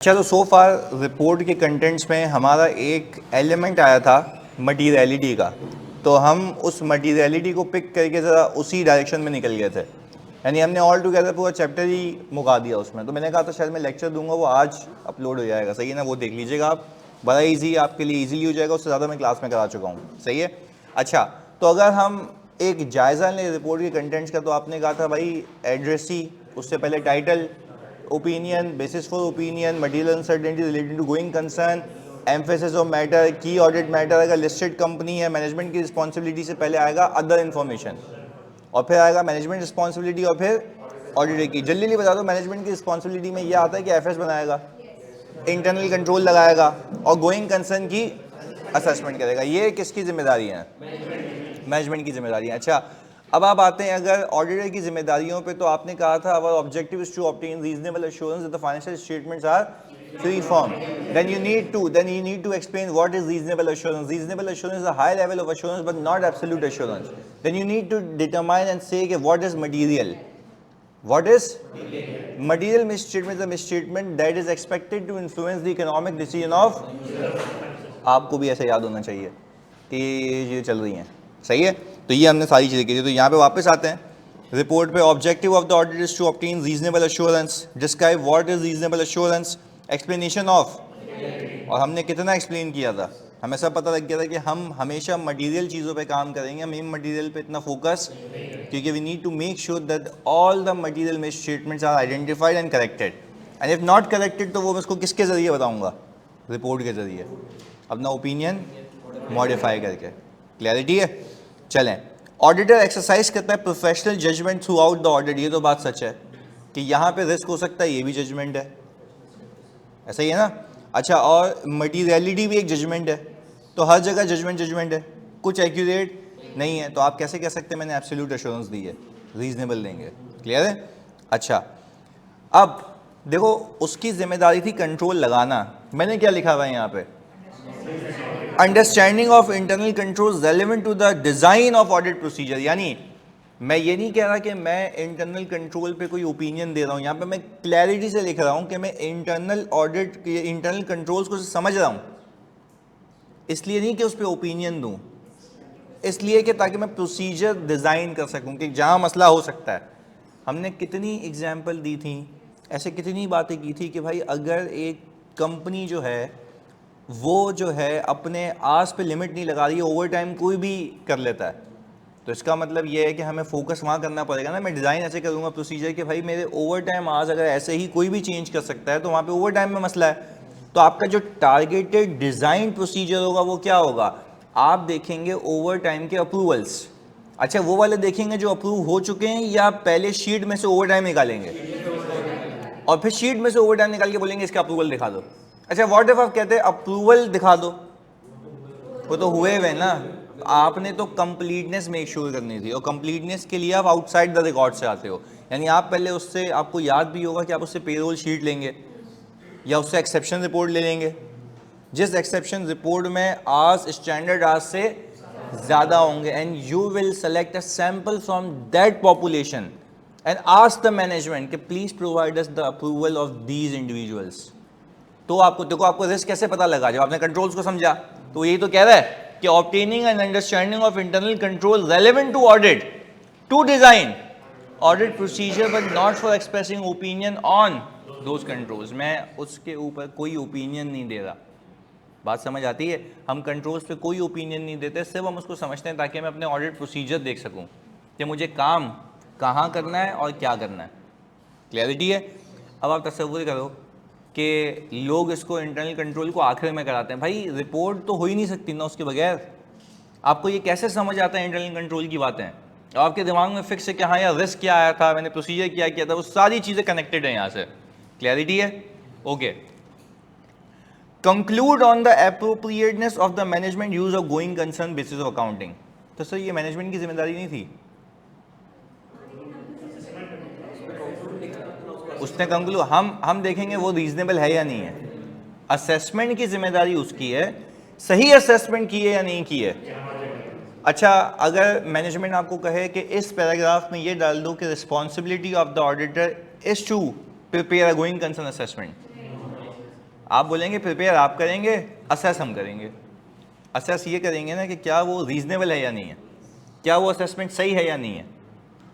अच्छा, तो सो फार रिपोर्ट के कंटेंट्स में हमारा एक एलिमेंट आया था मटीरियलिटी का, तो हम उस मटीरियलिटी को पिक करके ज़रा उसी डायरेक्शन में निकल गए थे। यानी हमने ऑल टुगेदर पूरा चैप्टर ही मुका दिया उसमें। तो मैंने कहा था शायद मैं लेक्चर दूंगा, वो आज अपलोड हो जाएगा, सही है ना? वो देख लीजिएगा आप, बड़ा ईजी आपके लिए, ईजीली हो जाएगा। उससे ज़्यादा मैं क्लास में करा चुका हूँ, सही है। अच्छा, तो अगर हम एक जायज़ा लें रिपोर्ट के कंटेंट्स का, तो आपने कहा था भाई एड्रेस ही, उससे पहले title, opinion, basis for opinion, material uncertainty related to going concern, emphasis of matter, key audit matter. अगर लिस्टेड कंपनी है, मैनेजमेंट की रिस्पॉन्सिबिलिटी से पहले आएगा अदर इन्फॉर्मेशन, और फिर आएगा मैनेजमेंट रिस्पॉन्सिबिलिटी, और फिर ऑडिटर की। जल्दी जल्दी बता दो, मैनेजमेंट की रिस्पॉन्सिबिलिटी में यह आता है कि एफएस बनाएगा, इंटरनल कंट्रोल लगाएगा, और गोइंग कंसर्न की असेसमेंट करेगा। ये किसकी जिम्मेदारी है? मैनेजमेंट की जिम्मेदारी है। अच्छा, अब आप आते हैं अगर ऑडिटर की जिम्मेदारियों पे, तो आपने कहा था our objective is to obtain reasonable assurance that the financial statements are free form. Then you need to explain what is reasonable assurance. Reasonable assurance is a high level of assurance but not absolute assurance. Then you need to determine and say कि what is material. What is material? Misstatement is a misstatement that is expected to influence the economic decision of, आपको भी ऐसा याद होना चाहिए कि ये चल रही हैं, सही है। तो ये हमने सारी चीज़ें की थी। तो यहाँ पे वापस आते हैं रिपोर्ट पे। Objective of the audit is to obtain reasonable assurance, describe what is reasonable assurance, explanation of, और हमने कितना एक्सप्लेन किया था, हमें सब पता लग गया था कि हम हमेशा मटेरियल चीज़ों पे काम करेंगे, हम इन मटेरियल पे इतना फोकस, क्योंकि we need to make sure that all the material misstatements are identified and corrected, and if not corrected तो वो मैं उसको किसके ज़रिए बताऊँगा? रिपोर्ट के ज़रिए, अपना ओपिनियन मॉडिफाई करके। क्लैरिटी है? चलें, ऑडिटर एक्सरसाइज करता है professional judgement throughout the audit. ये तो बात सच है कि यहाँ पे रिस्क हो सकता है, ये भी जजमेंट है, ऐसा ही है ना? अच्छा, और मटीरियलिटी भी एक जजमेंट है, तो हर जगह जजमेंट है, कुछ एक्यूरेट नहीं है, तो आप कैसे कह सकते हैं मैंने एब्सोल्यूट एश्योरेंस दी है? रीजनेबल देंगे। क्लियर है? अच्छा, अब देखो, उसकी जिम्मेदारी थी कंट्रोल लगाना। मैंने क्या लिखा हुआ है यहाँ पे? Understanding of internal control relevant to the design of audit procedure. यानी मैं ये नहीं कह रहा कि मैं इंटरनल कंट्रोल पे कोई ओपिनियन दे रहा हूँ, यहाँ पे मैं क्लैरिटी से लिख रहा हूँ कि मैं इंटरनल ऑडिट, इंटरनल कंट्रोल्स को समझ रहा हूँ, इसलिए नहीं कि उस पर ओपिनियन दूँ, इसलिए कि ताकि मैं प्रोसीजर डिज़ाइन कर सकूँ कि जहाँ मसला हो सकता है। हमने कितनी एग्जाम्पल दी थी, ऐसे कितनी बातें की थी कि भाई अगर एक कंपनी जो है वो जो है अपने आस पे लिमिट नहीं लगा रही है, ओवर टाइम कोई भी कर लेता है, तो इसका मतलब ये है कि हमें फोकस वहाँ करना पड़ेगा ना। मैं डिज़ाइन ऐसे करूँगा प्रोसीजर कि भाई मेरे ओवर टाइम आज अगर ऐसे ही कोई भी चेंज कर सकता है, तो वहाँ पे ओवर टाइम में मसला है। तो आपका जो टारगेटेड डिज़ाइन प्रोसीजर होगा वो क्या होगा? आप देखेंगे ओवर टाइम के अप्रूवल्स। अच्छा, वो वाले देखेंगे जो अप्रूव हो चुके हैं, या पहले शीट में से ओवर टाइम निकालेंगे और फिर शीट में से ओवर टाइम निकाल के बोलेंगे इसका अप्रूवल दिखा दो? अच्छा, व्हाट इफ आप कहते हैं अप्रूवल दिखा दो, वो तो हुए हुए ना, आपने तो कंप्लीटनेस मेक श्योर करनी थी, और कंप्लीटनेस के लिए आप आउटसाइड द रिकॉर्ड से आते हो। यानी आप पहले उससे, आपको याद भी होगा कि आप उससे पेरोल शीट लेंगे या उससे एक्सेप्शन रिपोर्ट ले लेंगे, जिस एक्सेप्शन रिपोर्ट में आज स्टैंडर्ड आज से ज़्यादा होंगे, and you will select a sample from that population and ask the management कि please provide us the approval of these individuals. तो आपको देखो, आपको रिस्क कैसे पता लगा? जब आपने कंट्रोल्स को समझा, तो यही तो कह रहा है कि obtaining and understanding of internal control relevant to audit, to design audit procedure, but not for expressing opinion on those controls. मैं उसके ऊपर कोई ओपिनियन नहीं दे रहा। बात समझ आती है? हम कंट्रोल्स पे कोई ओपिनियन नहीं देते, सिर्फ हम उसको समझते हैं ताकि मैं अपने ऑडिट प्रोसीजर देख सकूं कि मुझे काम कहाँ करना है और क्या करना है। क्लैरिटी है? अब आप तसव्वुर करो कि लोग इसको इंटरनल कंट्रोल को आखिर में कराते हैं। भाई रिपोर्ट तो हो ही नहीं सकती ना उसके बगैर। आपको ये कैसे समझ आता है इंटरनल कंट्रोल की बातें? आपके दिमाग में फिक्स है कि हाँ यार रिस्क क्या आया था, मैंने प्रोसीजर क्या किया था, वो सारी चीज़ें कनेक्टेड हैं यहाँ से। क्लैरिटी है? Okay. Conclude on the appropriateness of the management use of going concern basis of accounting. तो सर ये मैनेजमेंट की जिम्मेदारी नहीं थी? उसने कंक्लूड, हम देखेंगे वो रीजनेबल है या नहीं है। असेसमेंट की जिम्मेदारी उसकी है, सही असेसमेंट की है या नहीं की है। अच्छा, अगर मैनेजमेंट आपको कहे कि इस पैराग्राफ में ये डाल दो कि responsibility of the auditor is to prepare a going concern assessment, आप बोलेंगे प्रिपेयर आप करेंगे, असेस हम करेंगे। असेस ये करेंगे ना कि क्या वो रीजनेबल है या नहीं है, क्या वो असेसमेंट सही है या नहीं है।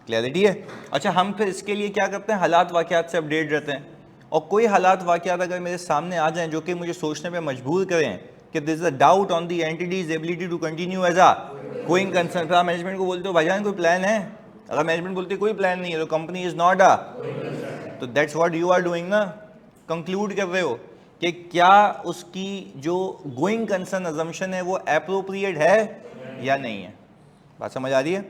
क्लैरिटी है। अच्छा, हम फिर इसके लिए क्या करते हैं, हालात वाक़यात से अपडेट रहते हैं। और कोई हालात वाक़यात अगर मेरे सामने आ जाएं जो कि मुझे सोचने पे मजबूर करें कि this is a doubt on the entity's ability to continue as a going concern, फिर आप मैनेजमेंट को बोलते हो भाईजान कोई प्लान है। अगर मैनेजमेंट बोलती है कोई प्लान नहीं है तो कंपनी इज नॉट अ, तो that's what you are doing ना, कंक्लूड कर रहे हो कि क्या उसकी जो गोइंग कंसर्न अजम्पशन है वो अप्रोप्रिएट है या नहीं है। बात समझ आ रही है।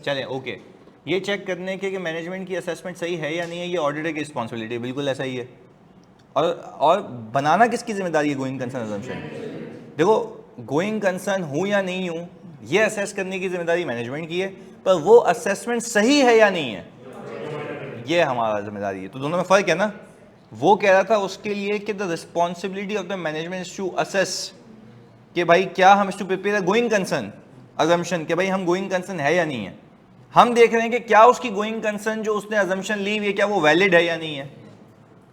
चलें ओके, ये चेक करने के कि मैनेजमेंट की असेसमेंट सही है या नहीं है, ये ऑडिटर की रिस्पॉन्सिबिलिटी, बिल्कुल ऐसा ही है। और बनाना किसकी जिम्मेदारी है गोइंग कंसर्न अजम्पशन। देखो, गोइंग कंसर्न हूँ या नहीं हूँ ये असेस करने की जिम्मेदारी मैनेजमेंट की है, पर वो असेसमेंट सही है या नहीं है ये हमारा जिम्मेदारी है। तो दोनों में फ़र्क है ना। वो कह रहा था उसके लिए कि the responsibility of the management is to assess कि भाई क्या हम इस to prepare going concern assumption कि भाई हम गोइंग कंसर्न है या नहीं है। हम देख रहे हैं कि क्या उसकी गोइंग कंसर्न जो उसने अजम्पशन ली हुई है क्या वो वैलिड है या नहीं है।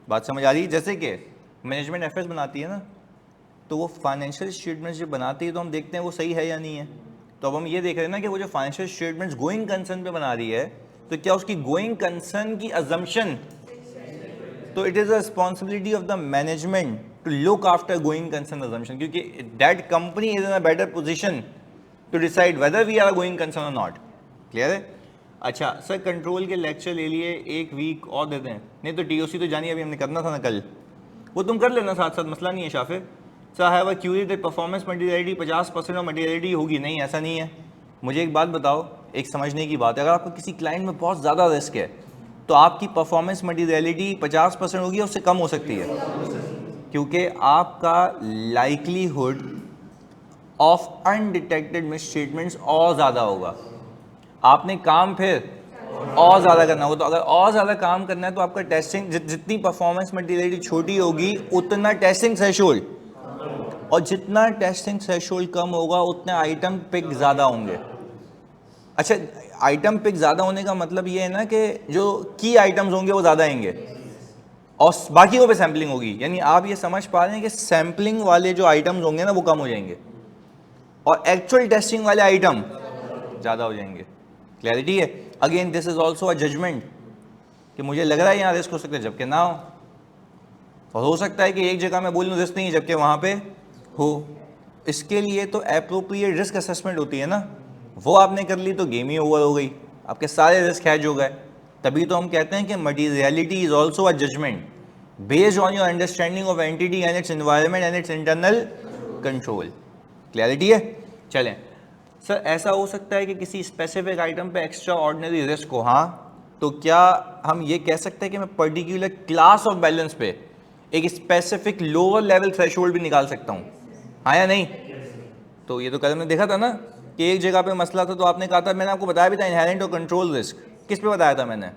बात समझ आ रही है। जैसे कि मैनेजमेंट एफएस बनाती है ना, तो वो फाइनेंशियल स्टेटमेंट्स जो बनाती है तो हम देखते हैं वो सही है या नहीं है। तो अब हम ये देख रहे हैं ना कि वो जो फाइनेंशियल स्टेटमेंट्स गोइंग कंसर्न पे बना रही है तो क्या उसकी गोइंग कंसर्न की अजम्पशन, तो it is a responsibility of the management to look after going concern assumption, क्योंकि that company is in a better position to decide whether we are going concern और नॉट। क्लियर है। अच्छा sir, control के lecture ले लिए, एक week और देते हैं। नहीं तो टीओसी तो जानिए अभी हमने करना था ना कल, वो तुम कर लेना साथ साथ, मसला नहीं है। Shafir sir, have a query that performance materiality 50% of materiality होगी। नहीं, ऐसा नहीं है। मुझे एक बात बताओ, एक समझने की बात है, अगर आपको किसी क्लाइंट में बहुत ज़्यादा रिस्क है तो आपकी परफॉर्मेंस मटेरियलिटी 50% होगी या उससे कम हो सकती है, क्योंकि आपका लाइकलीहुड ऑफ अनडिटेक्टेड मिसस्टेटमेंट्स और ज़्यादा होगा। आपने काम फिर और ज़्यादा करना होगा। तो अगर और ज़्यादा काम करना है तो आपका टेस्टिंग जितनी परफॉर्मेंस मटेरियलिटी छोटी होगी उतना टेस्टिंग थ्रेशोल्ड, और जितना टेस्टिंग थ्रेशोल्ड कम होगा उतने आइटम पिक ज़्यादा होंगे। अच्छा, आइटम पिक ज़्यादा होने का मतलब ये है ना कि जो की आइटम्स होंगे वो ज़्यादा आएंगे और बाकी को पे सैम्पलिंग होगी। यानी आप ये समझ पा रहे हैं कि सैम्पलिंग वाले जो आइटम्स होंगे ना वो कम हो जाएंगे और एक्चुअल टेस्टिंग वाले आइटम ज़्यादा हो जाएंगे। क्लैरिटी है। Again this is also a judgement कि मुझे लग रहा है यहाँ रिस्क हो सकता है जबकि ना हो, और हो सकता है कि एक जगह मैं बोलूँ रिस्क नहीं है जबकि वहाँ पे हो। इसके लिए तो एप्रोप्रिएट रिस्क असेसमेंट होती है ना, वो आपने कर ली तो गेम ही ओवर हो गई, आपके सारे रिस्क हैज हो गए। तभी तो हम कहते हैं कि materiality is also a judgement based on your understanding of entity and its environment and its internal control. Clarity है। चलें सर, ऐसा हो सकता है कि किसी स्पेसिफिक आइटम पे एक्स्ट्रा ऑर्डिनरी रिस्क हो। हाँ, तो क्या हम ये कह सकते हैं कि मैं पर्टिकुलर क्लास ऑफ बैलेंस पे एक स्पेसिफिक लोअर लेवल थ्रेशोल्ड भी निकाल सकता हूँ, हाँ या नहीं। तो ये तो कल हमने देखा था ना कि एक जगह पे मसला था तो आपने कहा था, मैंने आपको बताया भी था इनहेरेंट और कंट्रोल रिस्क। किस पे बताया था मैंने,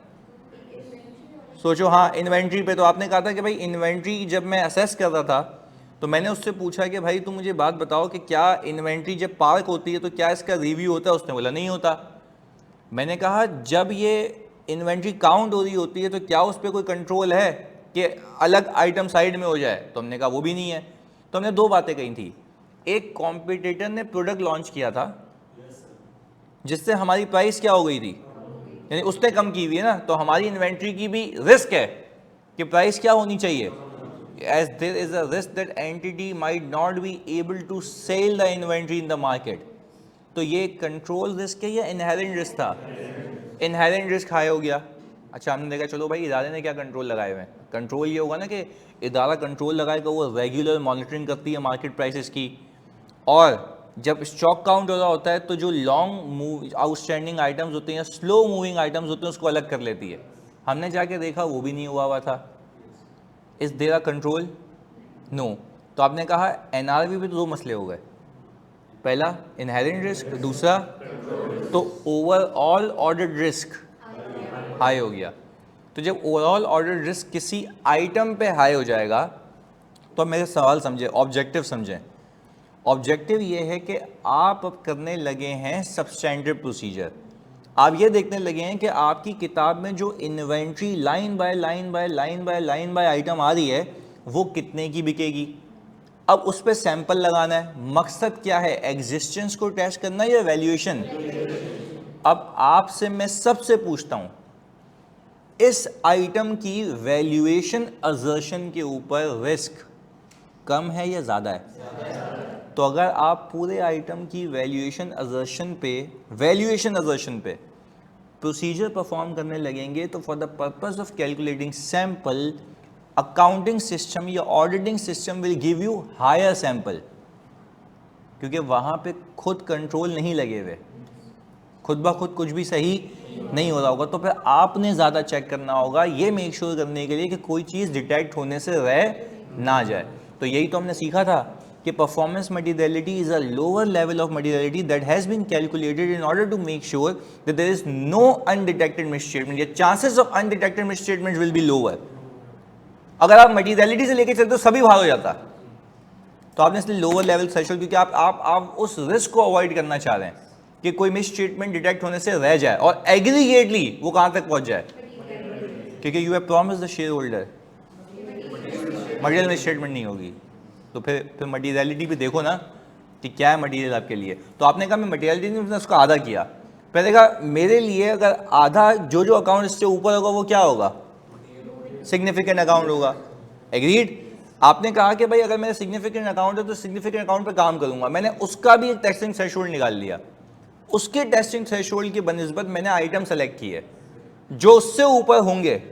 सोचो। हाँ, इन्वेंट्री पे। तो आपने कहा था कि भाई इन्वेंट्री जब मैं असेस कर रहा था तो मैंने उससे पूछा कि भाई तुम मुझे बात बताओ कि क्या इन्वेंट्री जब पार्क होती है तो क्या इसका रिव्यू होता है। उसने बोला नहीं होता। मैंने कहा जब ये इन्वेंट्री काउंट हो रही होती है तो क्या उस पर कोई कंट्रोल है कि अलग आइटम साइड में हो जाए। तो हमने कहा वो भी नहीं है। तो हमने दो बातें कही थी, एक कॉम्पिटिटर ने प्रोडक्ट लॉन्च किया था जिससे हमारी प्राइस क्या हो गई थी, यानी उसने कम की हुई है ना, तो हमारी इन्वेंट्री की भी रिस्क है कि प्राइस क्या होनी चाहिए, as there is a risk that entity might not be able to sell the inventory in the market। तो ये कंट्रोल रिस्क है या इनहेरेंट रिस्क था, इनहेरेंट रिस्क हाई हो गया। अच्छा, हमने देखा चलो भाई इदारे ने क्या कंट्रोल लगाए हुए हैं। कंट्रोल ये होगा ना कि इदारा कंट्रोल लगाएगा, वो रेगुलर मॉनिटरिंग करती है मार्केट प्राइसेस की, और जब स्टॉक काउंट हो रहा होता है तो जो लॉन्ग मूव आउटस्टैंडिंग आइटम्स होते हैं या स्लो मूविंग आइटम्स होते हैं उसको अलग कर लेती है। हमने जाके देखा वो भी नहीं हुआ था। Is there a control? No. तो आपने कहा एनआरवी पे तो दो मसले हो गए, पहला इनहेरेंट रिस्क, दूसरा तो ओवरऑल ऑर्डर्ड रिस्क हाई हो गया। तो जब ओवरऑल ऑर्डर्ड रिस्क किसी आइटम पे हाई हो जाएगा तो अब मेरे सवाल समझें, ऑब्जेक्टिव समझें। ऑब्जेक्टिव ये है कि आप अब करने लगे हैं सब्सटैंडर्ड प्रोसीजर। आप ये देखने लगे हैं कि आपकी किताब में जो inventory line by line by line by line by item आ रही है वो कितने की बिकेगी। अब उस पर सैंपल लगाना है। मकसद क्या है, एग्जिस्टेंस को टेस्ट करना या वैल्यूएशन। अब आपसे मैं सबसे पूछता हूं, इस आइटम की वैल्यूएशन असर्शन के ऊपर रिस्क कम है या ज़्यादा है? तो अगर आप पूरे आइटम की वैल्यूएशन असर्शन पे प्रोसीजर परफॉर्म करने लगेंगे तो for the purpose of calculating sample accounting system या auditing system will give you higher sample, क्योंकि वहाँ पे खुद कंट्रोल नहीं लगे हुए, खुद ब खुद कुछ भी सही नहीं हो रहा होगा। तो फिर आपने ज़्यादा चेक करना होगा ये मेक श्योर करने के लिए कि कोई चीज़ डिटेक्ट होने से रह ना जाए। तो यही तो हमने सीखा था कि performance materiality is a lower level of materiality that has been calculated in order to make sure that there is no undetected misstatement या chances of undetected misstatement will be lower. अगर आप मटीरियलिटी से लेके चलते तो सभी भाग हो जाता, तो आपने इसलिए लोअर लेवल थ्रेशोल्ड, क्योंकि आप उस रिस्क को अवॉइड करना चाह रहे हैं कि कोई मिसस्टेटमेंट डिटेक्ट होने से रह जाए और एग्रीगेटली वो कहां तक पहुंच जाए, क्योंकि you have promised the share holder material misstatement नहीं होगी। तो फिर मटीरियलिटी भी देखो ना कि क्या है मटीरियल आपके लिए। तो आपने कहा मैं मटीरियलिटी नहीं, उसने उसका आधा किया। पहले कहा मेरे लिए अगर आधा जो जो अकाउंट इससे ऊपर होगा वो क्या होगा, सिग्निफिकेंट अकाउंट होगा। एग्रीड। आपने कहा कि भाई अगर मेरा सिग्निफिकेंट अकाउंट है तो सिग्निफिकेंट अकाउंट पे काम करूंगा, मैंने उसका भी एक टेस्टिंग थ्रेशोल्ड निकाल लिया। उसके टेस्टिंग थ्रेशोल्ड की बनिस्बत मैंने आइटम सेलेक्ट किए, जो उससे ऊपर होंगे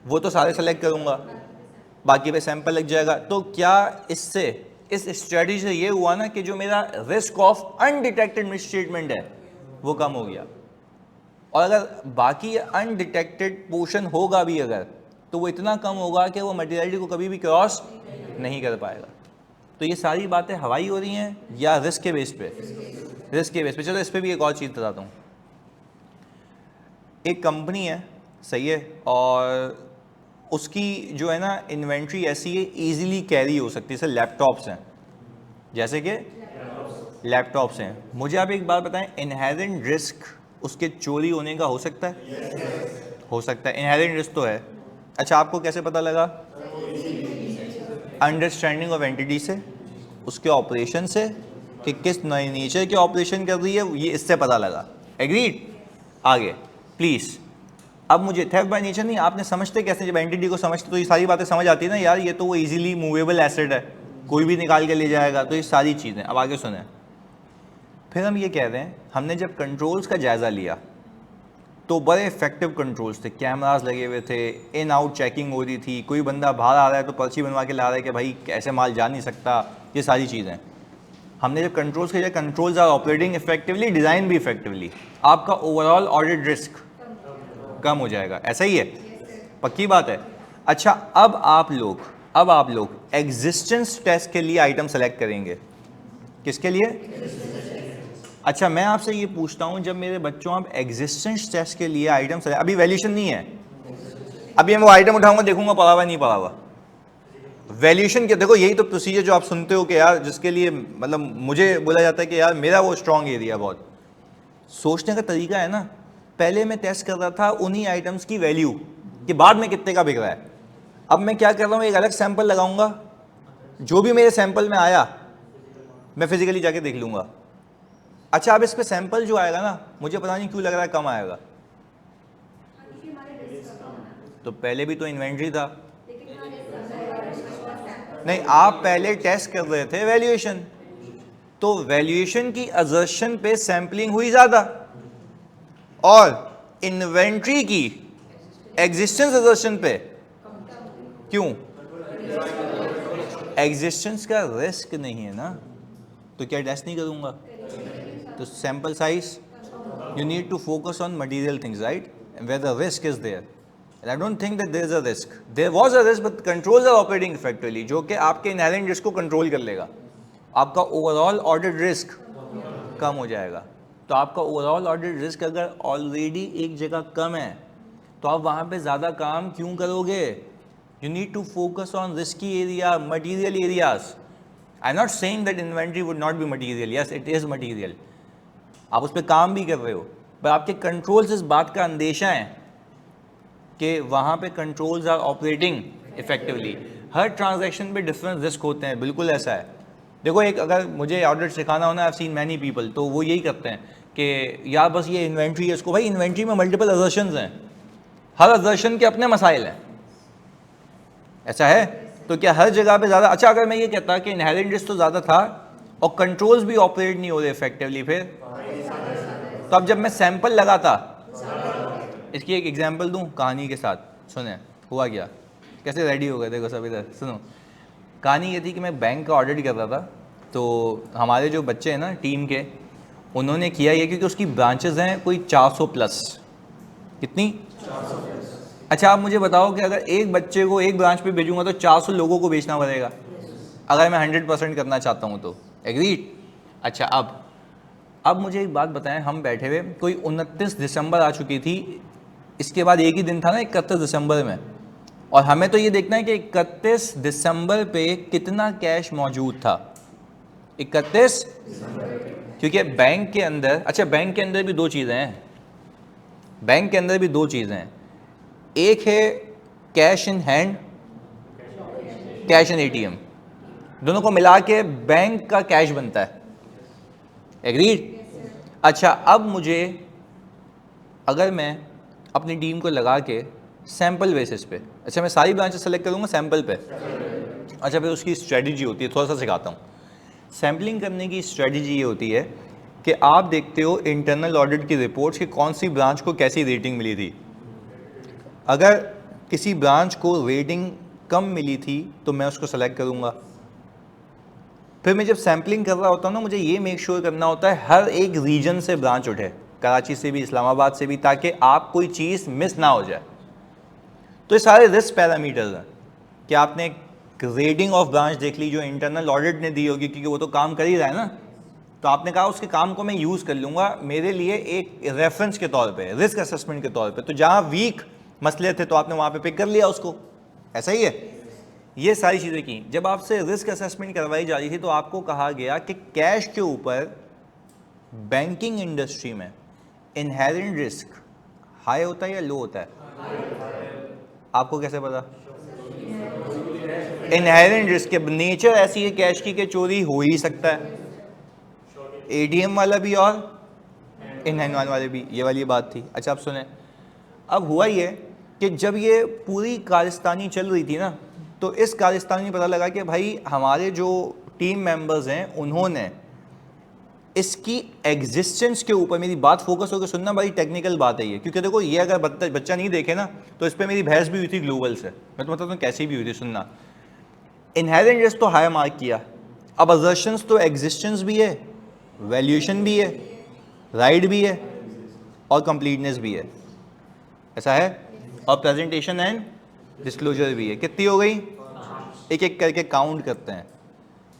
वो तो सारे सेलेक्ट करूंगा, बाकी पे सैंपल लग जाएगा। तो क्या इससे इस स्ट्रेटजी से ये हुआ ना कि जो मेरा रिस्क ऑफ अनडिटेक्टेड मिसस्टेटमेंट है वो कम हो गया, और अगर बाकी अनडिटेक्टेड पोर्शन होगा भी अगर तो वो इतना कम होगा कि वो मटीरियलिटी को कभी भी क्रॉस नहीं कर पाएगा। तो ये सारी बातें हवाई हो रही हैं या रिस्क के बेस पे? रिस्क के बेस पे। चलो इस पर भी एक और चीज़ बताता हूँ। एक कंपनी है, सही है, और उसकी जो है ना इन्वेंट्री ऐसी है ईजिली कैरी हो सकती है। जैसे लैपटॉप्स हैं, जैसे कि लैपटॉप्स हैं। मुझे आप एक बात बताएं, इनहेरेंट रिस्क उसके चोरी होने का हो सकता है? हो सकता है, इनहेरेंट रिस्क तो है। अच्छा, आपको कैसे पता लगा? अंडरस्टैंडिंग ऑफ एंटिटी से, उसके ऑपरेशन से, कि किस नए नेचर के ऑपरेशन कर रही है, ये इससे पता लगा। एग्रीड। आगे प्लीज़। अब मुझे थेफ्ट बाय नेचर नहीं, आपने समझते कैसे, जब एंटिटी को समझते तो ये सारी बातें समझ आती है ना, यार ये तो वो इजीली मूवेबल एसेट है, कोई भी निकाल के ले जाएगा, तो ये सारी चीज़ें। अब आगे सुने। फिर हम ये कह रहे हैं, हमने जब कंट्रोल्स का जायज़ा लिया तो बड़े इफेक्टिव कंट्रोल्स थे, कैमरास लगे हुए थे, इन आउट चेकिंग हो रही थी, कोई बंदा बाहर आ रहा है तो पर्ची बनवा के ला रहा है कि भाई ऐसे माल जा नहीं सकता, ये सारी चीज़ें। हमने जब कंट्रोल्स किया, controls are operating effectively, design भी इफेक्टिवली, आपका ओवरऑल ऑडिट रिस्क कम हो जाएगा। ऐसा ही है, पक्की बात है। अच्छा, अब आप लोग एग्जिस्टेंस टेस्ट के लिए आइटम सेलेक्ट करेंगे। किसके लिए? अच्छा, मैं आपसे ये पूछता हूं, जब मेरे बच्चों आप एग्जिस्टेंस टेस्ट के लिए आइटम सेलेक्ट, अभी वैल्यूएशन नहीं है, अभी मैं वो आइटम उठाऊंगा देखूंगा पड़ा हुआ नहीं पड़ा हुआ। वैल्यूएशन के देखो, यही तो प्रोसीजर जो आप सुनते हो कि यार, जिसके लिए मतलब मुझे बोला जाता है कि यार मेरा वो स्ट्रॉन्ग एरिया, बहुत सोचने का तरीका है ना। पहले मैं टेस्ट कर रहा था उन्हीं आइटम्स की वैल्यू कि बाद में कितने का बिक रहा है। अब मैं क्या कर रहा हूँ, एक अलग सैंपल लगाऊंगा, जो भी मेरे सैंपल में आया मैं फिजिकली जाके देख लूंगा। अच्छा, अब इस पे सैंपल जो आएगा ना, मुझे पता नहीं क्यों लग रहा है कम आएगा। तो पहले भी तो इन्वेंट्री था। नहीं, आप पहले टेस्ट कर रहे थे वैल्यूएशन, तो वैल्यूएशन की असर्शन पे सैंपलिंग हुई ज्यादा, और इन्वेंट्री की एग्जिस्टेंस असर्शन पे क्यों? एग्जिस्टेंस का रिस्क नहीं है ना, तो क्या टेस्ट नहीं करूंगा? तो sample size, you need to focus on material things, right? And where the risk is there. And I don't think that there is a risk. There was a risk, but controls are operating effectively, जो कि आपके inherent risk को control कर लेगा। आपका overall audit risk कम हो जाएगा। तो आपका overall audit risk अगर already एक जगह कम है, तो आप वहाँ पे ज़्यादा काम क्यों करोगे? You need to focus on risky area, material areas. I'm not saying that inventory would not be material. Yes, it is material. आप उस पर काम भी कर रहे हो, पर आपके कंट्रोल्स इस बात का अंदेशा है कि वहाँ पे कंट्रोल्स आर ऑपरेटिंग इफेक्टिवली। हर ट्रांजैक्शन पे डिफरेंट रिस्क होते हैं, बिल्कुल ऐसा है। देखो एक अगर मुझे ऑडिट सिखाना हो ना, I have seen many people, तो वो यही करते हैं कि यार बस ये इन्वेंट्री है इसको, भाई इन्वेंट्री में मल्टीपल असर्शंस हैं, हर असर्शन के अपने मसाइल हैं, ऐसा है। तो क्या हर जगह पे ज़्यादा अच्छा, अगर मैं ये कहता कि इनहेरेंट रिस्क तो ज़्यादा था और कंट्रोल्स भी ऑपरेट नहीं हो रहे इफेक्टिवली, फिर तो अब जब मैं सैंपल लगाता, इसकी एक एग्जांपल दूं कहानी के साथ, सुने हुआ क्या, कैसे रेडी हो गए, देखो सब इधर सुनो। कहानी ये थी कि मैं बैंक का ऑडिट कर रहा था, तो हमारे जो बच्चे हैं ना टीम के, उन्होंने किया ये, क्योंकि उसकी ब्रांचेस हैं कोई 400 प्लस, कितनी 400 प्लस। अच्छा आप मुझे बताओ कि अगर एक बच्चे को एक ब्रांच पे भेजूंगा तो 400 लोगों को बेचना पड़ेगा, अगर मैं 100% करना चाहता हूँ तो, एग्रीड। अच्छा अब मुझे एक बात बताएं, हम बैठे हुए कोई 29 दिसंबर आ चुकी थी, इसके बाद एक ही दिन था ना 31 दिसंबर में, और हमें तो ये देखना है कि 31 दिसंबर पे कितना कैश मौजूद था, 31 क्योंकि बैंक के अंदर, अच्छा बैंक के अंदर भी दो चीज़ें हैं, बैंक के अंदर भी दो चीज़ें हैं, एक है cash in hand, cash in ATM, दोनों को मिला के बैंक का कैश बनता है, एग्रीड। अच्छा अब मुझे, अगर मैं अपनी टीम को लगा के सैंपल बेसिस पे, अच्छा मैं सारी ब्रांचेस सेलेक्ट करूँगा सैंपल पे, अच्छा फिर उसकी स्ट्रेटजी होती है, थोड़ा सा सिखाता हूँ। सैम्पलिंग करने की स्ट्रेटजी ये होती है कि आप देखते हो इंटरनल ऑडिट की रिपोर्ट्स कि कौन सी ब्रांच को कैसी रेटिंग मिली थी, अगर किसी ब्रांच को रेटिंग कम मिली थी तो मैं उसको सेलेक्ट करूँगा। फिर मैं जब सैम्पलिंग कर रहा होता हूँ ना, मुझे ये मेक श्योर करना होता है हर एक रीजन से ब्रांच उठे, कराची से भी, इस्लामाबाद से भी, ताकि आप कोई चीज़ मिस ना हो जाए। तो ये सारे रिस्क पैरामीटर्स हैं कि आपने एक रेटिंग ऑफ ब्रांच देख ली जो इंटरनल ऑडिट ने दी होगी, क्योंकि वो तो काम कर ही रहा है ना, तो आपने कहा उसके काम को मैं यूज़ कर लूँगा मेरे लिए एक रेफरेंस के तौर पे, रिस्क असेसमेंट के तौर पे। तो जहाँ वीक मसले थे तो आपने वहाँ पे पिक कर लिया उसको, ऐसा ही है। ये सारी चीज़ें की। जब आपसे रिस्क असेसमेंट करवाई जा रही थी तो आपको कहा गया कि कैश के ऊपर बैंकिंग इंडस्ट्री में इनहेरेंट रिस्क हाई होता है या लो होता है? आपको कैसे पता? इनहेरेंट रिस्क के नेचर ऐसी है कैश की कि चोरी हो ही सकता है, एटीएम वाला भी और इन हैंड वाले भी, ये वाली बात थी। अच्छा आप सुने, अब हुआ ये कि जब ये पूरी कारस्तानी चल रही थी ना, तो इस कारस्तानी में पता लगा कि भाई हमारे जो टीम मेंबर्स हैं उन्होंने इसकी एग्जिस्टेंस के ऊपर, मेरी बात फोकस होकर सुनना, बड़ी टेक्निकल बात है ये, क्योंकि देखो ये अगर बच्चा नहीं देखे ना तो इस पर मेरी बहस भी हुई थी ग्लोबल से, मैं तो मतलब कैसी भी हुई थी, सुनना। इनहेरेंट रिस्क तो हाई मार्क किया, अब असर्शंस तो एग्जिस्टेंस भी है, वैल्यूएशन भी है, राइट भी है और कंप्लीटनेस भी है, ऐसा है, और प्रेजेंटेशन एंड डिस्क्लोजर भी है। कितनी हो गई? एक एक करके काउंट करते हैं,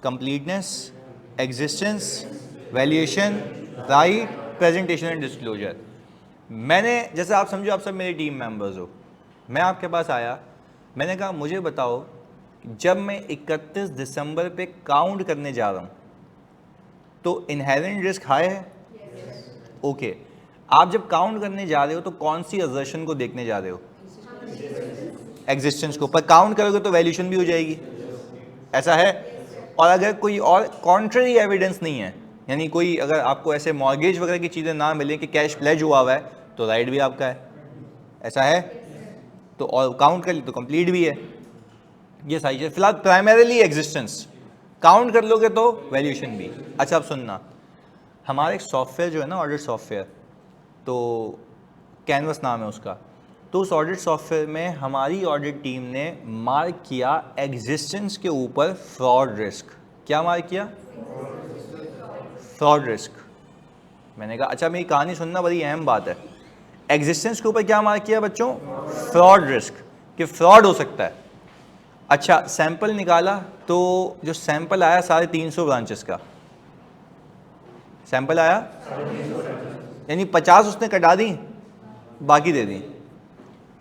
completeness, existence, valuation, right, presentation and disclosure. मैंने, जैसे आप समझो आप सब मेरे टीम मेंबर्स हो, मैं आपके पास आया, मैंने कहा मुझे बताओ जब मैं 31 दिसंबर पे काउंट करने जा रहा हूँ तो इनहेरेंट रिस्क हाई है? ओके, आप जब काउंट करने जा रहे हो तो कौन सी असर्शन को देखने जा रहे हो? एग्जिस्टेंस को। पर काउंट करोगे तो वैल्यूएशन भी हो जाएगी, ऐसा है। और अगर कोई और कॉन्ट्ररी एविडेंस नहीं है, यानी कोई अगर आपको ऐसे मॉर्गेज वगैरह की चीज़ें ना मिले कि कैश प्लेज हुआ है, तो राइट भी आपका है, ऐसा है। तो और काउंट कर ली तो कंप्लीट भी है, ये सारी चीज़। फिलहाल प्राइमरीली एग्जिस्टेंस, काउंट कर लोगे तो वैल्यूएशन भी। अच्छा अब सुनना, हमारा एक सॉफ्टवेयर जो है ना, ऑडिट सॉफ्टवेयर, तो कैनवस नाम है उसका, तो उस ऑडिट सॉफ्टवेयर में हमारी ऑडिट टीम ने मार्क किया एग्जिस्टेंस के ऊपर फ्रॉड रिस्क। क्या मार्क किया? Fraud risk. मैंने कहा अच्छा मेरी कहानी सुनना, बड़ी अहम बात है। एग्जिस्टेंस के ऊपर क्या मार्क किया बच्चों? फ्रॉड रिस्क, कि फ्रॉड हो सकता है। अच्छा सैंपल निकाला तो जो सैंपल आया 350 ब्रांचेस का सैंपल आया, यानी 50 उसने कटा दी, बाकी दे दी।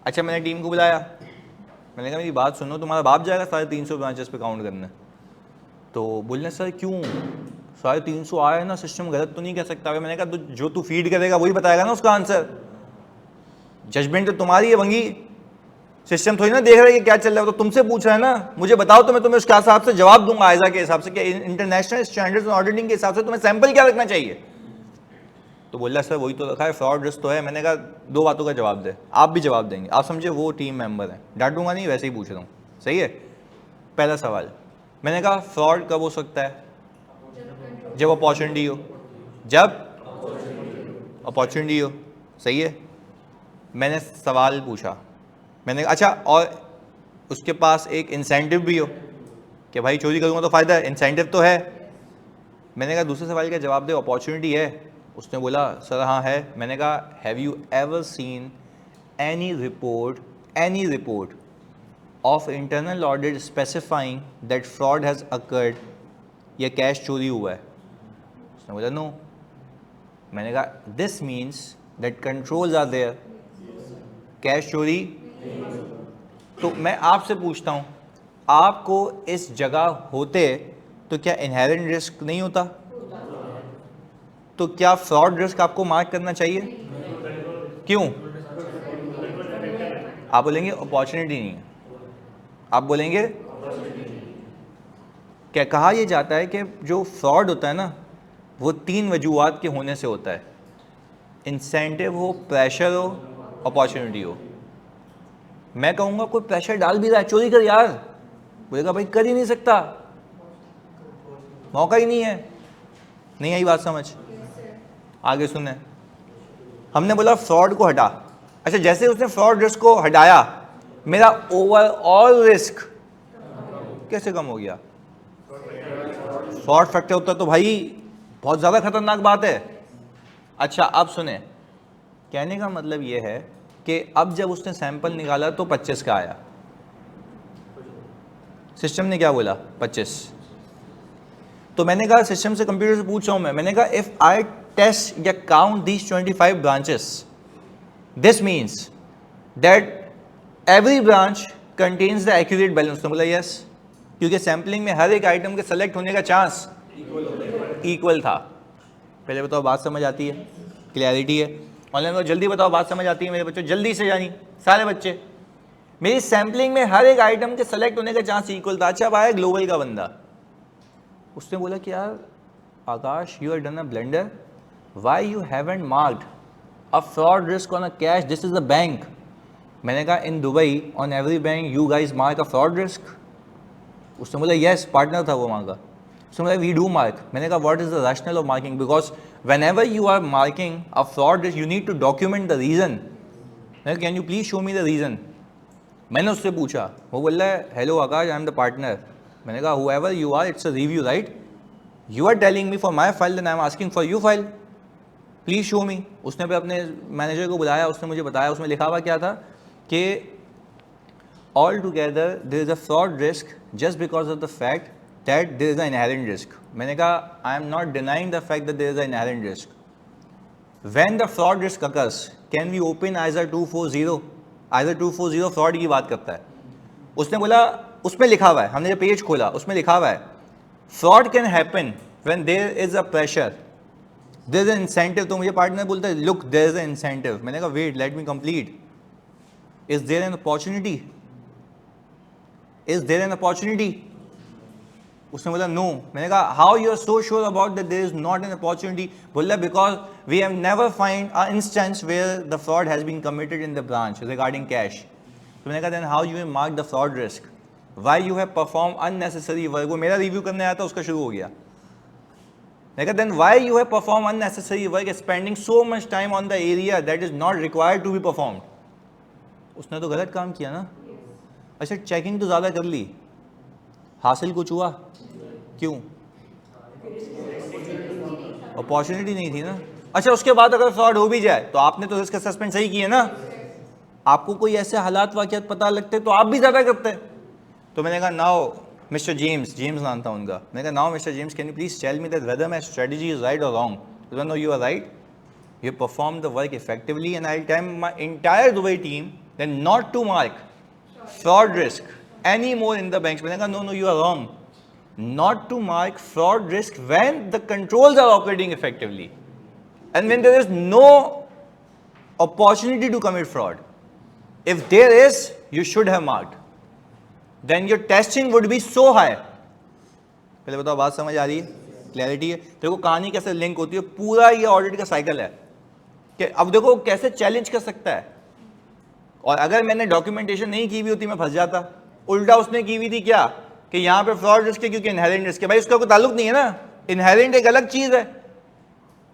अच्छा मैंने टीम को बुलाया, मैंने कहा मेरी बात सुनो, तुम्हारा बाप जाएगा 350 ब्रांचेस पे काउंट करने? तो बोलने सर क्यों, 350 आया है ना, सिस्टम गलत तो नहीं कह सकता। मैंने कहा जो तू फीड करेगा वही बताएगा ना उसका आंसर, जजमेंट तो तुम्हारी है भंगी, सिस्टम थोड़ी ना देख रहा है कि क्या चल रहा है, तो तुमसे पूछ रहा है ना, मुझे बताओ तो मैं तुम्हें उसके हिसाब से जवाब दूंगा, आयजा के हिसाब से, कि इंटरनेशनल स्टैंडर्ड्स ऑडिटिंग के हिसाब से तुम्हें सैंपल क्या रखना चाहिए। तो बोला सर वही तो रखा है, फ्रॉड रिस्क तो है। मैंने कहा दो बातों का जवाब दे, आप भी जवाब देंगे, आप समझे वो टीम मेंबर है, डांटूंगा नहीं, वैसे ही पूछ रहा हूँ, सही है। पहला सवाल, मैंने कहा फ्रॉड कब हो सकता है? जब अपॉर्चुनिटी हो, जब अपॉर्चुनिटी हो, सही है। मैंने सवाल पूछा, मैंने कहा अच्छा और उसके पास एक इंसेंटिव भी हो कि भाई चोरी करूँगा तो फ़ायदा है, इंसेंटिव तो है। मैंने कहा दूसरे सवाल का जवाब दे, अपॉर्चुनिटी है? उसने बोला सर हाँ है। मैंने कहा have you ever seen any report of internal audit specifying that fraud has occurred, या कैश चोरी हुआ है? उसने बोला नो। मैंने कहा this means that controls are there, cash चोरी। तो मैं आपसे पूछता हूँ, आपको इस जगह होते तो क्या इनहेरेंट रिस्क नहीं होता? तो क्या फ्रॉड रिस्क आपको मार्क करना चाहिए? क्यों? आप बोलेंगे अपॉर्चुनिटी नहीं है, आप बोलेंगे क्या? कहा यह जाता है कि जो फ्रॉड होता है ना, वो तीन वजूहात के होने से होता है, इंसेंटिव हो, प्रेशर हो, अपॉर्चुनिटी हो। मैं कहूँगा कोई प्रेशर डाल भी रहा है, चोरी कर यार, बोलेगा भाई कर ही नहीं सकता, मौका ही नहीं है। नहीं आई बात समझ? आगे सुने, हमने बोला फ्रॉड को हटा। अच्छा जैसे उसने फ्रॉड रिस्क को हटाया, मेरा ओवरऑल रिस्क कैसे कम हो गया? फ्रॉड फैक्टर होता तो भाई बहुत ज़्यादा खतरनाक बात है। अच्छा अब सुने, कहने का मतलब ये है कि अब जब उसने सैंपल निकाला तो 25 का आया, सिस्टम ने क्या बोला? 25। तो मैंने कहा सिस्टम से, कंप्यूटर से पूछ रहा हूं मैं, मैंने कहा इफ आई टेस्ट या count these 25 branches, this means that every branch contains the accurate balance. तो बोला यस, क्योंकि सैम्पलिंग में हर एक आइटम के सेलेक्ट होने का चांस इक्वल था। पहले बताओ बात समझ आती है? क्लैरिटी है? ऑनलाइन में जल्दी बताओ बात समझ आती है मेरे बच्चों, जल्दी से, यानी सारे बच्चे। मेरी सैम्पलिंग में हर एक आइटम के सेलेक्ट होने का चांस इक्वल था। अच्छा अब आया ग्लोबल का बंदा, उसने बोला कि यार Akash you have done a blunder, why you haven't marked a fraud risk on a cash, this is a bank. मैंने कहा in Dubai on every bank you guys mark a fraud risk. उसने बोला यस, पार्टनर था वो वहाँ का। उसने बोला वी डू मार्क। मैंने कहा what is the rational of marking, because whenever you are marking a fraud risk you need to document the reason. Can you please show me the reason? मैंने उससे पूछा, वो बोल रहा है hello Akash I am the partner. मैंने कहा whoever you are it's a review right, you are telling me for my file then I am asking for your file, please show me। उसने भी अपने मैनेजर को बुलाया, उसने मुझे बताया उसमें लिखा हुआ क्या था कि all together there is a fraud risk just because of the fact that there is an inherent risk. मैंने कहा I am not denying the fact that there is an inherent risk. When the fraud risk occurs, can we open ISA 240? ISA 240 fraud की बात करता है। उसने बोला उसमें लिखा हुआ है, हमने जब पेज खोला उसमें लिखा हुआ है fraud can happen when there is a pressure, there is an incentive. तो मुझे पार्टनर बोलता है look there is an incentive. मैंने कहा wait let me complete, is there an opportunity, is there an opportunity? उसने बोला नो। मैंने कहा how you are so sure about that there is not an opportunity? बोला because we have never find a instance where the fraud has been committed in the branch regarding cash. तो मैंने कहा then how you mark the fraud risk, why you have perform unnecessary work. वो मेरा review करने आया था, उसका शुरू हो गया। मैंने कहा then why you have perform unnecessary work spending so much time on the area that is not required to be performed. उसने तो गलत काम किया ना। अच्छा चेकिंग तो ज़्यादा कर ली, हासिल कुछ हुआ? क्यों? अपॉर्चुनिटी नहीं थी ना। अच्छा उसके बाद अगर फ्रॉड हो भी जाए तो आपने तो रिस्क असेसमेंट सही की है ना, आपको कोई ऐसे हालात वाक़ियात पता लगते तो आप भी ज़्यादा करते। तो मैंने कहा नाउ मिस्टर जेम्स नाम था उनका, मैंने कहा now Mister James can you please tell me that whether my strategy is right और wrong? No you are right, you perform the work effectively and I'll tell my entire Dubai team then not to mark fraud risk anymore in the banks. मैंने कहा no you are wrong, not to mark fraud risk when the controls are operating effectively and when there is no opportunity to commit fraud. If there is, you should have marked, then your testing would be so high. पहले बताओ बात समझ आ रही है, clarity है? देखो कहानी कैसे लिंक होती है, पूरा ये ऑडिट का साइकिल है कि अब देखो कैसे चैलेंज कर सकता है। और अगर मैंने डॉक्यूमेंटेशन नहीं की हुई होती मैं फंस जाता। उल्टा उसने की हुई थी क्या कि यहाँ पे फ्रॉड रिस्क है क्योंकि इनहेरेंट रिस्क है। भाई उसका कोई ताल्लुक नहीं है ना, इनहेरेंट एक अलग चीज है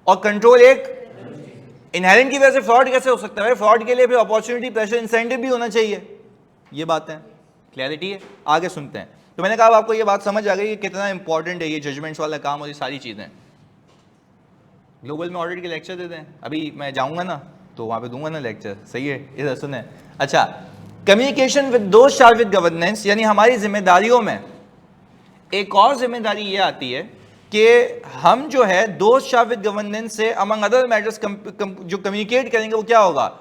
और कंट्रोल एक। इनहेरेंट की वजह से फ्रॉड कैसे हो सकता है? फ्रॉड के लिए फिर अपॉर्चुनिटी, प्रेशर, इंसेंटिव भी होना चाहिए। ये बातें क्लैरिटी है, आगे सुनते हैं। तो मैंने कहा आपको ये बात समझ आ गई कि कितना इंपॉर्टेंट है ये जजमेंट्स वाला काम और ये सारी चीज़ें। ग्लोबल में ऑडिट के लेक्चर देते हैं, अभी मैं जाऊंगा ना तो वहाँ पे दूंगा ना लेक्चर, सही है? इधर सुने। अच्छा, कम्युनिकेशन विद दोस्त शार्प विद गवर्नेंस, यानी हमारी जिम्मेदारियों में एक और जिम्मेदारी ये आती है कि हम जो है दोस्त शार्प विद गवर्नेंस से अमंग अदर मैटर्स जो कम्युनिकेट करेंगे वो क्या होगा?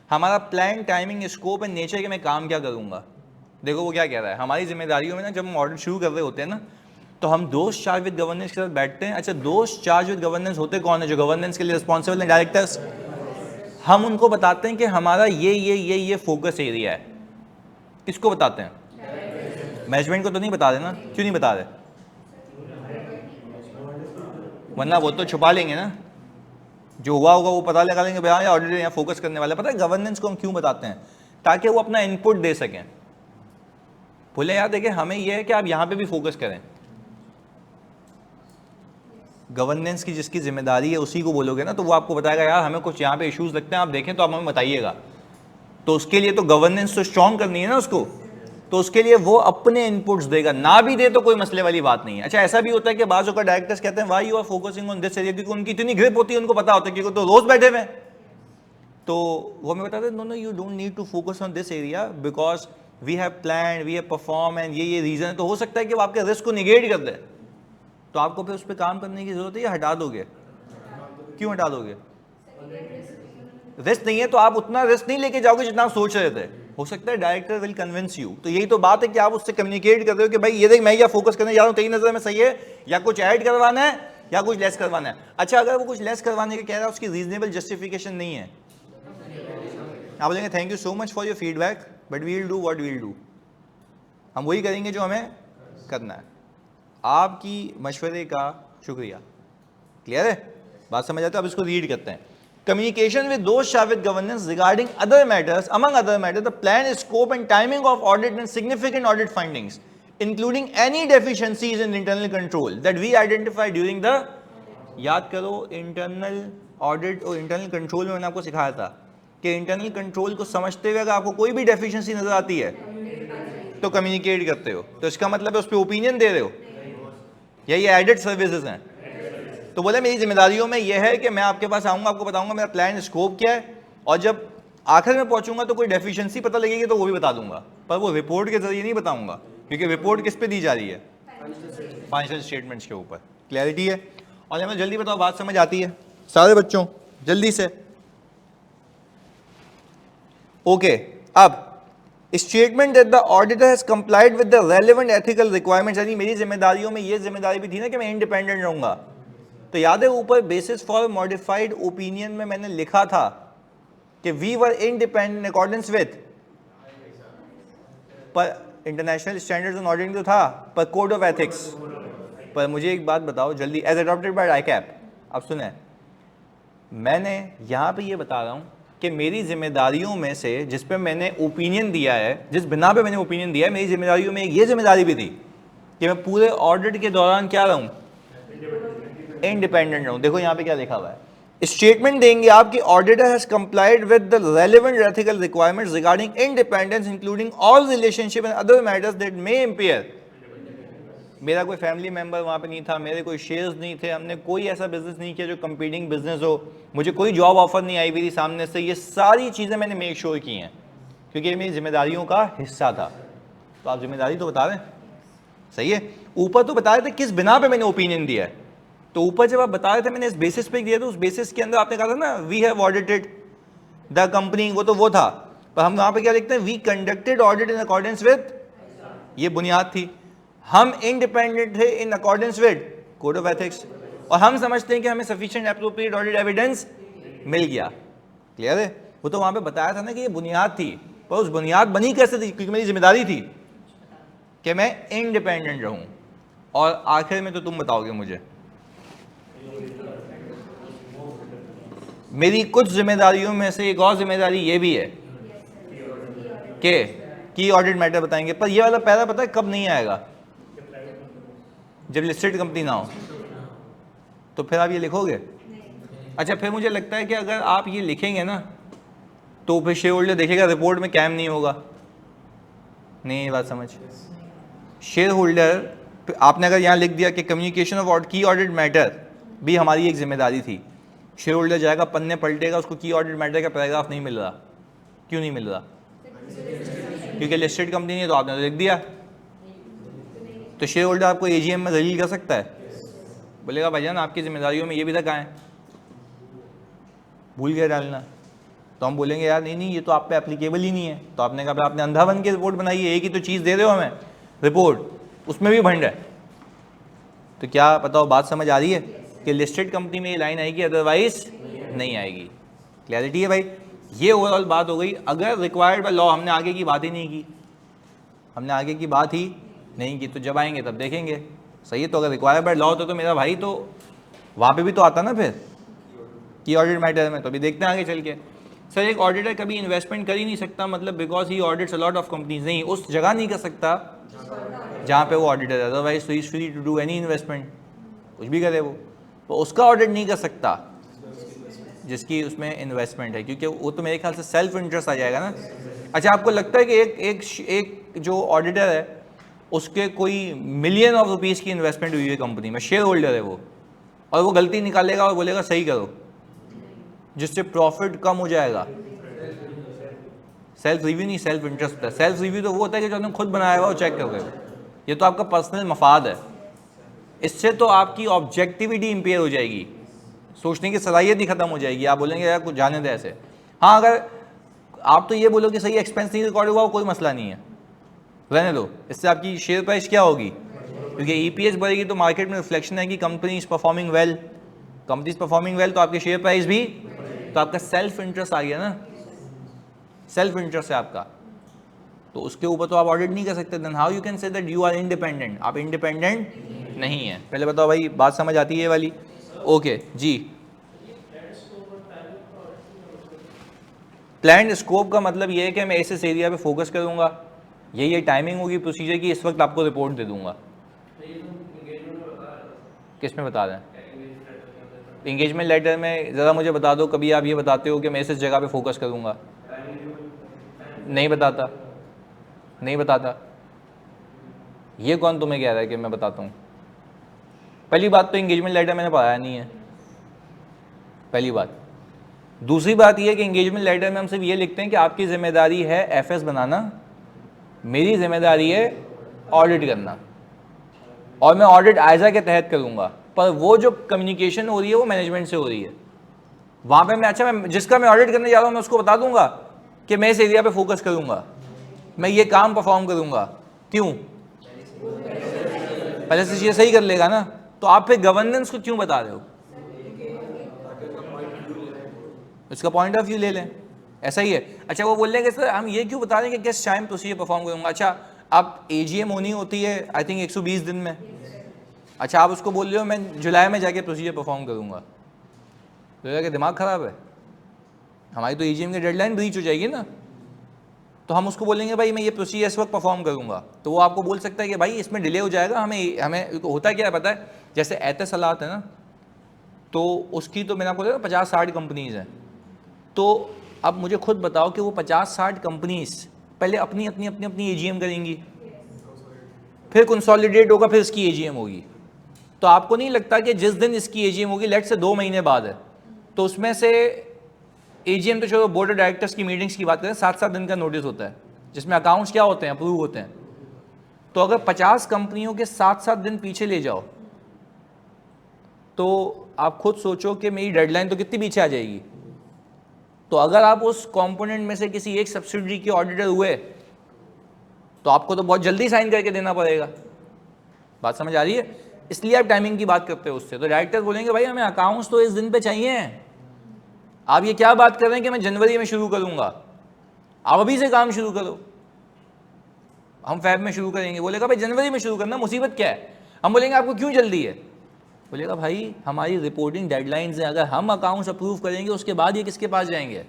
हमारा plan, timing, scope and nature के मैं काम क्या करूंगा। देखो वो क्या कह रहा है, हमारी जिम्मेदारियों में ना जब हम ऑडिट शुरू कर रहे होते हैं ना तो हम दोस्त चार्ज विद गवर्नेंस के साथ बैठते हैं। अच्छा, दोस्त चार्ज विद गवर्नेंस होते कौन है? जो गवर्नेंस के लिए रिस्पॉन्सिबल हैं, डायरेक्टर्स। हम उनको बताते हैं कि हमारा ये फोकस एरिया है। किसको बताते हैं? मैनेजमेंट को तो नहीं बता रहे ना? क्यों नहीं बता रहे? वरना वो तो छुपा लेंगे ना, जो हुआ होगा वो पता लगा लेंगे, भैया ऑडिट यहाँ फोकस करने वाला। पता है गवर्नेंस को हम क्यों बताते हैं? ताकि वो अपना इनपुट दे सकें। बोले यार देखिए हमें यह है कि आप यहां पे भी फोकस करें। गवर्नेंस की जिसकी जिम्मेदारी है उसी को बोलोगे ना तो वो आपको बताएगा यार हमें कुछ यहाँ पे इश्यूज लगते हैं, आप देखें तो आप हमें बताइएगा। तो उसके लिए तो गवर्नेंस तो स्ट्रॉन्ग करनी है ना उसको, तो उसके लिए वो अपने इनपुट्स देगा। ना भी दे तो कोई मसले वाली बात नहीं है। अच्छा, ऐसा भी होता है कि बाज़ का डायरेक्टर्स कहते हैं why you are focusing on this area, क्योंकि उनकी इतनी ग्रिप होती है, उनको पता होता है क्योंकि तो रोज बैठे हुए, तो वो हमें बताते हैं no you don't need to focus on this area because we have plan, we have perform and ये रीजन है। तो हो सकता है कि वो आपके रिस्क को निगेट कर दे, तो आपको फिर उस पर काम करने की जरूरत है या हटा दोगे? क्यों हटा दोगे? रिस्क नहीं है तो आप उतना रिस्क नहीं लेके जाओगे जितना आप सोच रहे थे। हो सकता है डायरेक्टर विल कन्विंस यू। तो यही तो बात है कि आप उससे कम्युनिकेट कर रहे हो कि भाई ये देख मैं क्या फोकस करने जा रहा हूँ, तेरी नजर में सही है, या कुछ ऐड करवाना है या कुछ लेस करवाना है। अच्छा, अगर वो कुछ लेस करवाने का कह रहा है, उसकी रीजनेबल जस्टिफिकेशन नहीं है, आप बोलेंगे thank you so much for your feedback but we will do what we will do. हम वही करेंगे जो हमें करना है। आपकी मशवरे का शुक्रिया। क्लियर है? बात समझ आती है? अब इसको रीड करते हैं। Communication with those charged with governance regarding other matters, among other matters, the plan, scope and timing of audit and significant audit findings, including any deficiencies in internal control that we identify during the, याद करो internal audit और internal control में मैंने आपको सिखाया था कि internal control को समझते हुए अगर आपको कोई भी डेफिशिएंसी नजर आती है तो कम्युनिकेट करते हो, तो इसका मतलब है उस पर ओपिनियन दे रहे हो, या ये एडेड सर्विसेज हैं। तो बोले मेरी जिम्मेदारियों में यह है कि मैं आपके पास आऊंगा, आपको बताऊंगा मेरा प्लान, स्कोप क्या है, और जब आखिर में पहुंचूंगा तो कोई डेफिशिएंसी पता लगेगी तो वो भी बता दूंगा, पर वो रिपोर्ट के जरिए नहीं बताऊंगा, क्योंकि रिपोर्ट किस पे दी जा रही है? फाइनेंशियल स्टेटमेंट्स के ऊपर। क्लैरिटी है? और हमें जल्दी बताओ, बात समझ आती है सारे बच्चों? जल्दी से। ओके, अब statement that the auditor has complied with the relevant ethical requirements, यानी मेरी जिम्मेदारियों में ये जिम्मेदारी भी थी ना कि मैं इंडिपेंडेंट रहूंगा। तो याद है ऊपर बेसिस फॉर मॉडिफाइड ओपिनियन में मैंने लिखा था कि we were independent in accordance with, पर इंटरनेशनल स्टैंडर्ड्स ऑन ऑडिटिंग तो था, पर कोड ऑफ एथिक्स। पर मुझे एक बात बताओ जल्दी, एज अडॉप्टेड बाय आईकैप। अब सुने, मैंने यहां पे ये बता रहा हूं कि मेरी जिम्मेदारियों में से जिस पे मैंने ओपिनियन दिया है, जिस बिना पे मैंने ओपिनियन दिया है, मेरी जिम्मेदारियों में ये जिम्मेदारी भी थी कि मैं पूरे ऑडिट के दौरान क्या रहूं? इंडिपेंडेंट रहूं। देखो यहाँ पे क्या लिखा हुआ है, स्टेटमेंट देंगे आपकी auditor has complied with the relevant ethical requirements regarding independence including all relationship and other matters that may impair. मेरा कोई फैमिली मेंबर वहाँ पे नहीं था, मेरे कोई शेयर्स नहीं थे, हमने कोई ऐसा बिजनेस नहीं किया जो कंपीटिंग बिजनेस हो, मुझे कोई जॉब ऑफर नहीं आई हुई थी सामने से। ये सारी चीज़ें मैंने मेक श्योर की हैं क्योंकि ये मेरी जिम्मेदारियों का हिस्सा था। तो आप जिम्मेदारी तो बता रहे हैं, सही है? ऊपर तो बता रहे थे किस बिना पे मैंने ओपिनियन दिया है, तो ऊपर जब आप बता रहे थे मैंने इस बेसिस पे दिया, तो उस बेसिस के अंदर आपने कहा था ना we have audited the company, वो तो वो था, पर हम वहाँ पे क्या लिखते हैं? We conducted audit in accordance with, ये बुनियाद थी। हम इंडिपेंडेंट थे in accordance with code of ethics, और हम समझते हैं कि हमें सफिशिएंट एप्रोप्रिएट ऑडिट एविडेंस मिल गया। क्लियर है? वो तो वहाँ पे बताया था ना कि ये बुनियाद थी, पर उस बुनियाद बनी कैसे थी? क्योंकि मेरी जिम्मेदारी थी कि मैं इंडिपेंडेंट रहूं। और आखिर में तो तुम बताओगे मुझे, मेरी कुछ जिम्मेदारियों में से एक और जिम्मेदारी ये भी है कि की ऑडिट मैटर बताएंगे, पर ये वाला पैरा पता है कब नहीं आएगा? जब लिस्टेड कंपनी ना हो। तो फिर आप ये लिखोगे? अच्छा, फिर मुझे लगता है कि अगर आप ये लिखेंगे ना तो फिर शेयर होल्डर देखेगा रिपोर्ट में कैम नहीं होगा। नहीं, ये बात समझ, शेयर होल्डर आपने अगर यहाँ लिख दिया कि कम्युनिकेशन ऑफ की ऑडिट मैटर भी हमारी एक जिम्मेदारी थी, शेयर होल्डर जाएगा पन्ने पलटेगा, उसको की ऑडिट मैटर का पैराग्राफ नहीं मिल रहा। क्यों नहीं मिल रहा? क्योंकि लिस्टेड कंपनी नहीं, तो आपने तो लिख दिया। तो शेयर होल्डर आपको एजीएम में दलील कर सकता है, बोलेगा भाईजान आपकी जिम्मेदारियों में ये भी तक आए, भूल गया डालना। तो हम बोलेंगे यार नहीं ये तो आप पे एप्लीकेबल ही नहीं है। तो आपने कहा आपने अंधा बन के रिपोर्ट बनाई है, एक ही तो चीज़ दे रहे हो हमें रिपोर्ट, उसमें भी भंड है। तो क्या बताओ, बात समझ आ रही है कि लिस्टेड कंपनी में ये लाइन आएगी, अदरवाइज नहीं आएगी। क्लैरिटी है भाई? ये ओवरऑल बात हो गई। अगर रिक्वायर्ड बाय लॉ, हमने आगे की बात ही नहीं की, हमने आगे की बात ही नहीं की, तो जब आएंगे तब देखेंगे। सही है? तो अगर रिक्वायर्ड बाय लॉ होता तो मेरा भाई तो वहाँ पे भी तो आता ना फिर की ऑडिट मैटर में। तो अभी देखते हैं आगे चल के। सर एक ऑडिटर कभी इन्वेस्टमेंट कर ही नहीं सकता, मतलब because he audits a lot of companies. नहीं, उस जगह नहीं कर सकता जहाँ पे वो ऑडिटर है, अदरवाइज तो is free to do any investment, कुछ भी करे वो। तो उसका ऑडिट नहीं कर सकता जिसकी उसमें इन्वेस्टमेंट है, क्योंकि वो तो मेरे ख्याल से सेल्फ इंटरेस्ट आ जाएगा ना। अच्छा, आपको लगता है कि एक जो ऑडिटर है उसके कोई मिलियन ऑफ रुपीज़ की इन्वेस्टमेंट हुई है कंपनी में, शेयर होल्डर है वो, और वो गलती निकालेगा और बोलेगा सही करो, जिससे प्रॉफिट कम हो जाएगा? सेल्फ रिव्यू नहीं, सेल्फ इंटरेस्ट होता है। सेल्फ रिव्यू तो वो होता है कि जो आपने खुद बनाया हुआ वो चेक करोगे, ये तो आपका पर्सनल मफाद है। इससे तो आपकी ऑब्जेक्टिविटी इंपेयर हो जाएगी, सोचने की सलाहियत ही खत्म हो जाएगी। आप बोलेंगे यार कुछ जाने दे ऐसे। हाँ, अगर आप तो ये बोलो कि सही एक्सपेंस नहीं रिकॉर्ड हुआ, कोई मसला नहीं है, रहने दो। इससे आपकी शेयर प्राइस क्या होगी? क्योंकि ईपीएस बढ़ेगी तो मार्केट में रिफ्लेक्शन है कि company is performing well, company is performing well, तो आपके शेयर प्राइस भी, तो आपका सेल्फ इंटरेस्ट आ गया ना, सेल्फ इंटरेस्ट है आपका, तो उसके ऊपर तो आप ऑडिट नहीं कर सकते। Then how you can say that you are independent? आप इंडिपेंडेंट नहीं है। पहले बताओ भाई, बात समझ आती है ये वाली? ओके जी। प्लान्ड स्कोप का मतलब ये है कि मैं इस एरिया पे फोकस करूंगा, ये टाइमिंग होगी प्रोसीजर की, इस वक्त आपको रिपोर्ट दे दूंगा। किस में बता रहे हैं? इंगेजमेंट लेटर में ज़रा मुझे बता दो, कभी आप ये बताते हो कि मैं इस जगह पे फोकस करूंगा? नहीं बताता, नहीं बताता। ये कौन तुम्हें कह रहा है कि मैं बताता हूँ? पहली बात तो इंगेजमेंट लेटर मैंने पढ़ाया नहीं है, पहली बात। दूसरी बात यह है कि इंगेजमेंट लेटर में हम सिर्फ ये लिखते हैं कि आपकी जिम्मेदारी है एफएस बनाना, मेरी जिम्मेदारी है ऑडिट करना, और मैं ऑडिट आयजा के तहत करूंगा। पर वो जो कम्युनिकेशन हो रही है वो मैनेजमेंट से हो रही है। वहाँ पे मैं, अच्छा मैं जिसका मैं ऑडिट करने जा रहा हूँ मैं उसको बता दूंगा कि मैं इस एरिया पे फोकस करूंगा, मैं ये काम परफॉर्म करूंगा। क्यों? पहले से ये सही कर लेगा ना। तो आप फिर गवर्नेंस को क्यों बता रहे हो? इसका पॉइंट ऑफ व्यू ले लें, ऐसा ही है। अच्छा, वो बोल रहे हैं कि सर हम ये क्यों बता रहे हैं कि किस टाइम प्रोसीजर परफॉर्म करूंगा? अच्छा, आप एजीएम होनी होती है आई थिंक 120 दिन में। अच्छा, आप उसको बोल रहे हो मैं जुलाई में जाके प्रोसीजर परफॉर्म करूंगा, तो कि दिमाग ख़राब है, हमारी तो एजीएम की डेडलाइन ब्रीच हो जाएगी ना। तो हम उसको बोलेंगे भाई मैं ये प्रोसीजर इस वक्त परफॉर्म करूंगा, तो वो आपको बोल सकता है कि भाई इसमें डिले हो जाएगा। हमें होता क्या है पता है, जैसे एहतसलात है ना, तो उसकी तो मैंने आपको बताया 50-60 कंपनीज़ हैं। तो अब मुझे खुद बताओ कि वो 50-60 कंपनीज पहले अपनी अपनी अपनी अपनी एजीएम करेंगी, फिर कंसोलिडेट होगा, फिर इसकी एजीएम होगी। तो आपको नहीं लगता कि जिस दिन इसकी एजीएम होगी, लेट से 2 महीने बाद है, तो उसमें से एजीएम तो चलो बोर्ड ऑफ डायरेक्टर्स की मीटिंग्स की बात करें, 7-7 दिन का नोटिस होता है जिसमें अकाउंट्स क्या होते हैं, अप्रूव होते हैं। तो अगर 50 कंपनियों के 7-7 दिन पीछे ले जाओ तो आप खुद सोचो कि मेरी डेडलाइन तो कितनी पीछे आ जाएगी। तो अगर आप उस कंपोनेंट में से किसी एक सब्सिडियरी के ऑडिटर हुए तो आपको तो बहुत जल्दी साइन करके देना पड़ेगा। बात समझ आ रही है? इसलिए आप टाइमिंग की बात करते हो उससे। तो डायरेक्टर बोलेंगे भाई हमें अकाउंट्स तो इस दिन पे चाहिए। आप ये क्या बात कर रहे हैं कि मैं जनवरी में शुरू करूंगा? आप अभी से काम शुरू करो, हम फेब में शुरू करेंगे। बोलेगा भाई जनवरी में शुरू करना, मुसीबत क्या है? हम बोलेंगे आपको क्यों जल्दी है? बोलेगा भाई हमारी रिपोर्टिंग डेडलाइंस हैं, अगर हम अकाउंट्स अप्रूव करेंगे उसके बाद ये किसके पास जाएंगे?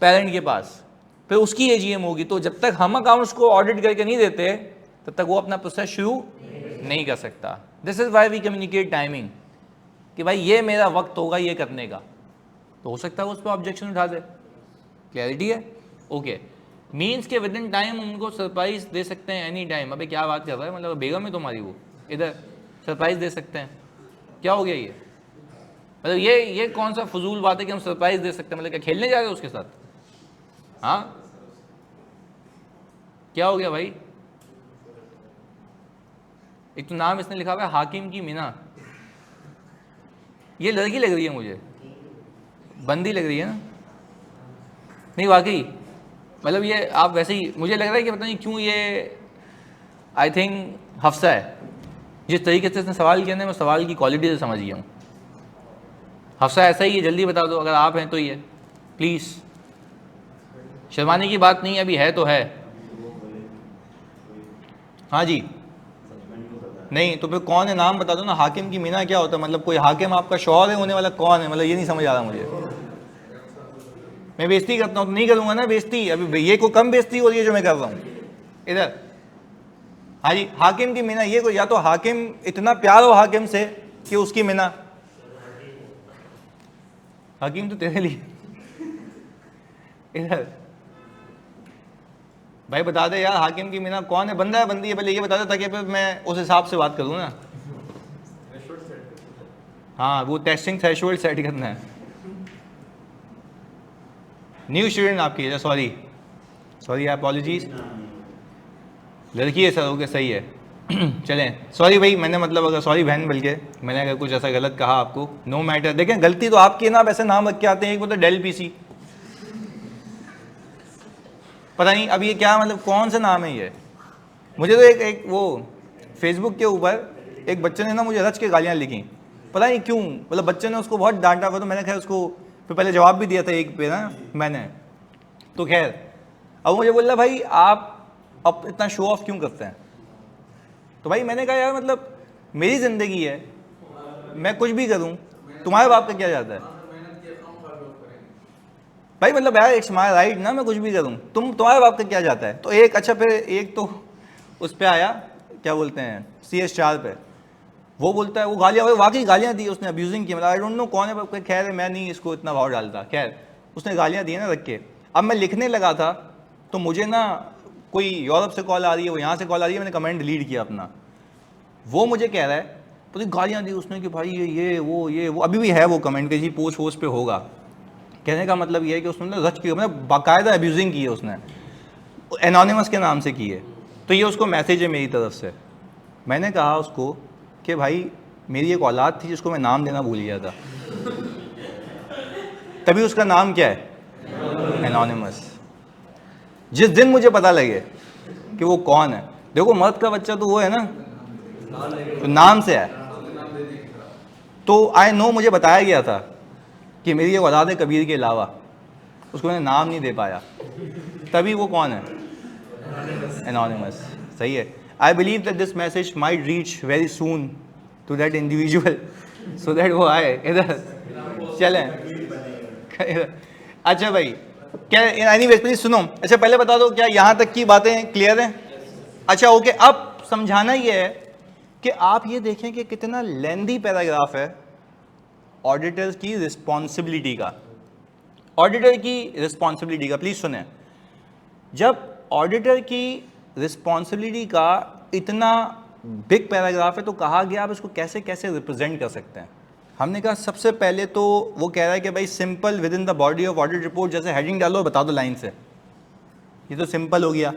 पेरेंट के पास, फिर उसकी एजीएम होगी। तो जब तक हम अकाउंट्स को ऑडिट करके नहीं देते तब तक वो अपना प्रोसेस शुरू नहीं कर सकता। This is why we communicate timing, कि भाई ये मेरा वक्त होगा ये करने का, तो हो सकता है उस पर ऑब्जेक्शन उठा दे। क्लैरिटी है? ओके। मीन्स के विद इन टाइम उनको सरप्राइज दे सकते हैं एनी टाइम। अबे क्या बात कर रहा है, मतलब बेगम है तुम्हारी, वो इधर सरप्राइज दे सकते हैं। क्या हो गया ये? मतलब ये कौन सा फजूल बात है कि हम सरप्राइज दे सकते हैं? मतलब क्या खेलने जा रहे हो उसके साथ? हाँ, क्या हो गया भाई? एक तो नाम इसने लिखा हुआ है हाकिम की मीना, ये लड़की लग रही है मुझे, बंदी लग रही है ना? नहीं वाकई, मतलब ये आप वैसे ही, मुझे लग रहा है कि पता नहीं क्यों ये, आई थिंक हफ्सा है। जिस तरीके से इसने सवाल किया ना, मैं सवाल की क्वालिटी से समझ गया हूँ। हफ्सा ऐसा ही है, जल्दी बता दो अगर आप हैं तो ये प्लीज़, शर्माने की बात नहीं है, अभी है तो है। हाँ जी, नहीं तो फिर कौन है, नाम बता दो ना। हाकिम की मीना क्या होता है? मतलब कोई हाकिम आपका शौहर है होने वाला, कौन है? मतलब ये नहीं समझ आ रहा मुझे। मैं बेइज्जती करता हूँ तो नहीं करूँगा ना बेइज्जती, अभी ये को कम बेइज्जती हो रही है जो मैं कर रहा हूँ इधर। हाँ जी, हाकिम की मीना, ये कोई, या तो हाकिम इतना प्यार हो हाकिम से कि उसकी मीना, हाकिम तो तेरे लिए इधर। भाई बता दे यार, हाकिम की मीना कौन है? बंदा है बंदी है? पहले ये बता दे ताकि फिर मैं उस हिसाब से बात करूँ ना। हाँ, वो टेस्टिंग थ्रेशोल्ड सेट करना है। न्यू स्टूडेंट आपकी, सॉरी अपॉलॉजीज। लड़की है सर, ओके सही है। चलें, सॉरी भाई, मैंने मतलब अगर, सॉरी बहन, बल्कि मैंने अगर कुछ ऐसा गलत कहा आपको, नो मैटर। देखें गलती तो आपकी है ना, आप ऐसे नाम रख के आते हैं। एक वो तो डेल पीसी, पता नहीं अब ये क्या, मतलब कौन सा नाम है ये? मुझे तो एक वो फेसबुक के ऊपर एक बच्चे ने ना मुझे रच के गालियाँ लिखी, पता नहीं क्यों। मतलब बच्चे ने उसको बहुत डांटा हुआ, तो मैंने खैर उसको फिर पहले जवाब भी दिया था एक पे ना मैंने, तो खैर अब मुझे बोल रहा भाई आप अब इतना शो ऑफ क्यों करते हैं? तो भाई मैंने कहा यार मतलब मेरी ज़िंदगी है, मैं कुछ भी करूं, तुम्हारे बाप का क्या जाता है भाई? मतलब यार इट्स माय राइट ना, मैं कुछ भी करूं, तुम्हारे बाप का क्या जाता है? तो एक, अच्छा फिर एक तो उस पर आया, क्या बोलते हैं, CS4 पे, वो बोलता है, वो गालियाँ, वाकई गालियाँ दी उसने, अब्यूजिंग की। मतलब आई डोंट नो कौन है, खैर मैं नहीं इसको इतना भाव डालता, खैर उसने गालियाँ दी ना रख के। अब मैं लिखने लगा था तो मुझे ना कोई यूरोप से कॉल आ रही है, वो यहाँ से कॉल आ रही है, मैंने कमेंट डिलीट किया अपना। वो मुझे कह रहा है, तो गालियाँ दी उसने कि भाई ये वो अभी भी है वो कमेंट के जी, पोस्ट वोस्ट पे होगा। कहने का मतलब ये है कि उसने रच की, मतलब बाकायदा अब्यूजिंग की है उसने, एनोनिमस के नाम से की है। तो ये उसको मैसेज है मेरी तरफ से। मैंने कहा उसको कि भाई मेरी एक औलाद थी जिसको मैं नाम देना भूल गया था, तभी उसका नाम क्या है, एनोनिमस। जिस दिन मुझे पता लगे कि वो कौन है, देखो मर्द का बच्चा तो वो है ना तो नाम से है, तो आई नो मुझे बताया गया था कि मेरी ये औलाद है कबीर के अलावा, उसको मैंने नाम नहीं दे पाया, तभी वो कौन है, एनोनिमस। सही है। I believe that this message might reach very soon to that individual, so that वो आए इधर। चलें अच्छा भाई, क्या एनीवेज प्लीज सुनो। अच्छा पहले बता दो क्या यहाँ तक की बातें क्लियर हैं? अच्छा ओके, अब समझाना ये है कि आप ये देखें कि कितना लेंदी पैराग्राफ है ऑडिटर की रिस्पॉन्सिबिलिटी का। ऑडिटर की रिस्पॉन्सिबिलिटी का प्लीज सुने। जब ऑडिटर की रिस्पॉन्सिबिलिटी का इतना बिग पैराग्राफ है तो कहा गया आप इसको कैसे कैसे रिप्रेजेंट कर सकते हैं। हमने कहा सबसे पहले तो वो कह रहा है कि भाई simple with in the body of audit report, जैसे हेडिंग डालो बता दो लाइन से, ये तो सिंपल हो गया।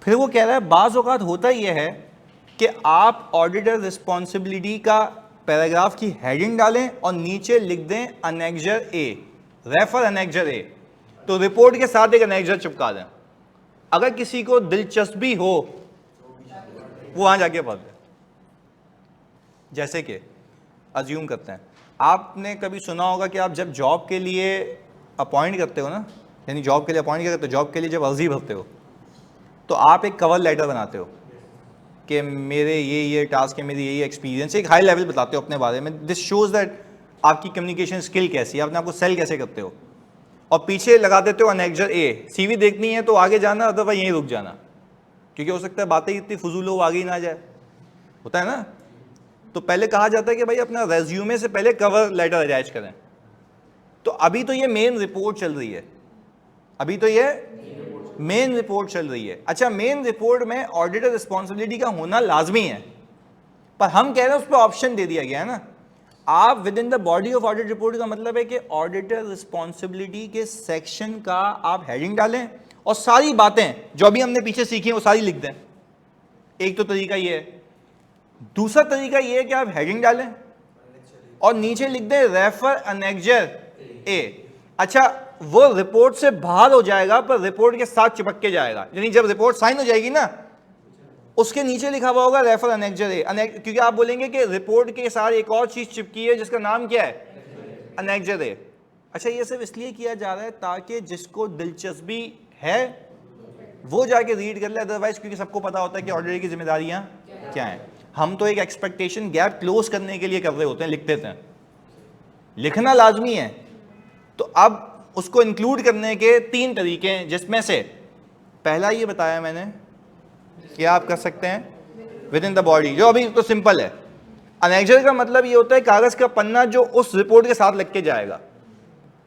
फिर वो कह रहा है बाज़ औक़ात होता ये है कि आप ऑडिटर रिस्पॉन्सिबिलिटी का पैराग्राफ की हेडिंग डालें और नीचे लिख दें अनेक्जर ए, रेफर अनेक्जर ए, तो रिपोर्ट के साथ एक अनेक्जर चिपका दें। अगर किसी को दिलचस्पी हो वो वहां जाके पढ़ दे। जैसे कि अज्यूम करते हैं, आपने कभी सुना होगा कि आप जब जॉब के लिए अपॉइंट करते हो ना यानी जॉब के लिए अपॉइंट किया, तो जॉब के लिए जब अर्जी भरते हो तो आप एक कवर लेटर बनाते हो कि मेरे ये टास्क है, मेरी ये एक्सपीरियंस, एक हाई लेवल बताते हो अपने बारे में। दिस शोज दैट आपकी कम्युनिकेशन स्किल कैसी है, आपने आपको सेल कैसे करते हो। और पीछे लगा देते हो अनेक्जर ए, सीवी देखनी है तो आगे जाना, अदरवाइज यहीं रुक जाना, क्योंकि हो सकता है बातें इतनी फजूल हो आगे ही ना जाए, होता है ना। तो पहले कहा जाता है कि भाई अपना रेज्यूमे से पहले कवर लेटर अटैच करें। तो अभी तो ये मेन रिपोर्ट चल रही है, अभी तो ये मेन रिपोर्ट चल रही है। अच्छा, मेन रिपोर्ट में ऑडिटर रिस्पॉन्सिबिलिटी का होना लाजमी है, पर हम कह रहे हैं उस पर ऑप्शन दे दिया गया है ना। आप with in the body of audit report का मतलब है कि ऑडिटर रिस्पॉन्सिबिलिटी के सेक्शन का आप हेडिंग डालें और सारी बातें जो भी हमने पीछे सीखी हैं वो सारी लिख दें। एक तो तरीका ये है। दूसरा तरीका ये है कि आप हेडिंग डालें और नीचे लिख दें रेफर अनेक्जर ए। अच्छा, वो रिपोर्ट से बाहर हो जाएगा पर रिपोर्ट के साथ चिपक के जाएगा, यानी जब रिपोर्ट साइन हो जाएगी ना उसके नीचे लिखा हुआ होगा रेफर अनेक्जर ए। क्योंकि आप बोलेंगे कि रिपोर्ट के साथ एक और चीज चिपकी है जिसका नाम क्या है, अनेक्जर ए। अच्छा, ये सिर्फ इसलिए किया जा रहा है ताकि जिसको दिलचस्पी है वो जाके रीड कर ले, अदरवाइज क्योंकि सबको पता होता है कि ऑडिटर की जिम्मेदारियां क्या हैं। हम तो एक एक्सपेक्टेशन गैप क्लोज करने के लिए कर रहे होते हैं, लिख देते हैं, लिखना लाजमी है। तो अब उसको इंक्लूड करने के 3 तरीके हैं, जिसमें से पहला ये बताया मैंने कि आप कर सकते हैं विद इन द बॉडी, जो अभी तो सिंपल है। अनेक्जर का मतलब ये होता है कागज का पन्ना जो उस रिपोर्ट के साथ लग के जाएगा,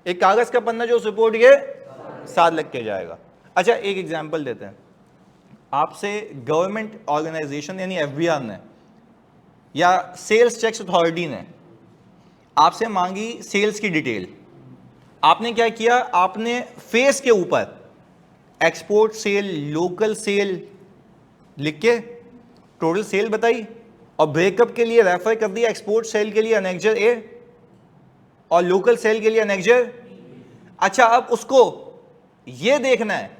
एक कागज का पन्ना जो उस रिपोर्ट के साथ लग के जाएगा। अच्छा, एक एग्जांपल देते हैं। आपसे गवर्नमेंट ऑर्गेनाइजेशन यानी एफबीआर ने या सेल्स टैक्स अथॉरिटी ने आपसे मांगी सेल्स की डिटेल। आपने क्या किया, आपने फेस के ऊपर एक्सपोर्ट सेल, लोकल सेल लिख के टोटल सेल बताई और ब्रेकअप के लिए रेफर कर दिया एक्सपोर्ट सेल के लिए अनेक्जर ए और लोकल सेल के लिए अनेक्जर। अच्छा, अब उसको ये देखना है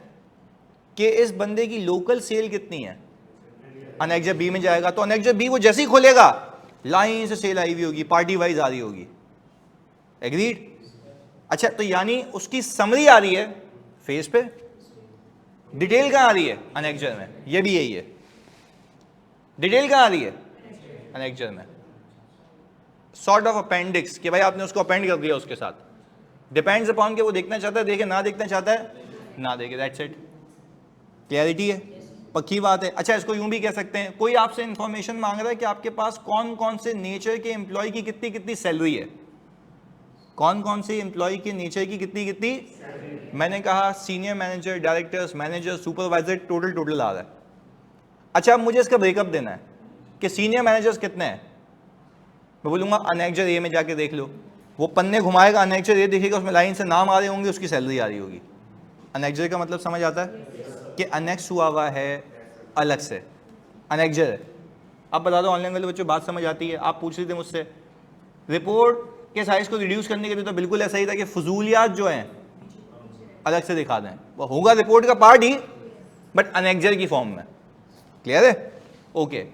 कि इस बंदे की लोकल सेल कितनी है, अनेक्जर बी में जाएगा तो अनेक्जर बी वो जैसे ही खोलेगा लाइन से सेल आई हुई होगी, पार्टी वाइज आ रही होगी। एग्रीड? अच्छा, तो यानी उसकी समरी आ रही है फेस पे, डिटेल कहां आ रही है, अनेक्जर में। ये भी यही है, डिटेल कहां आ रही है, अनेक्जर में। सॉर्ट ऑफ अपेंडिक्स कि भाई आपने उसको अपेंड कर दिया उसके साथ, डिपेंड्स अपॉन कि वो देखना चाहता है देखे, ना देखना चाहता है ना देखे, दैट्स इट। क्लियरिटी है, पक्की बात है। अच्छा, इसको यूं भी कह सकते हैं, कोई आपसे इंफॉर्मेशन मांग रहा है कि आपके पास कौन कौन से नेचर के एम्प्लॉय की कितनी कितनी सैलरी है, कौन कौन से एम्प्लॉय के नेचर की कितनी कितनी। मैंने कहा senior manager, directors, manager, supervisor, total आ रहा है। अच्छा, अब मुझे इसका ब्रेकअप देना है कि सीनियर मैनेजर्स कितने हैं। मैं बोलूँगा अनेक्जर ए में जाके देख लो, वो पन्ने घुमाएगा, अनेक्जर ए देखेगा, उसमें लाइन से नाम आ रहे होंगे, उसकी सैलरी आ रही होगी। अनेक्जर का मतलब समझ आता है कि अनेक्स हुआ हुआ है अलग से, अनेक्जर है। अब बता दो ऑनलाइन वाले बच्चों, बात समझ आती है? आप पूछ रहे थे मुझसे रिपोर्ट के साइज को रिड्यूस करने के लिए, तो बिल्कुल ऐसा ही था कि फजूलियात जो हैं अलग से दिखा दें, वो होगा रिपोर्ट का पार्ट ही बट अनेक्जर की फॉर्म में। क्लियर है? ओके,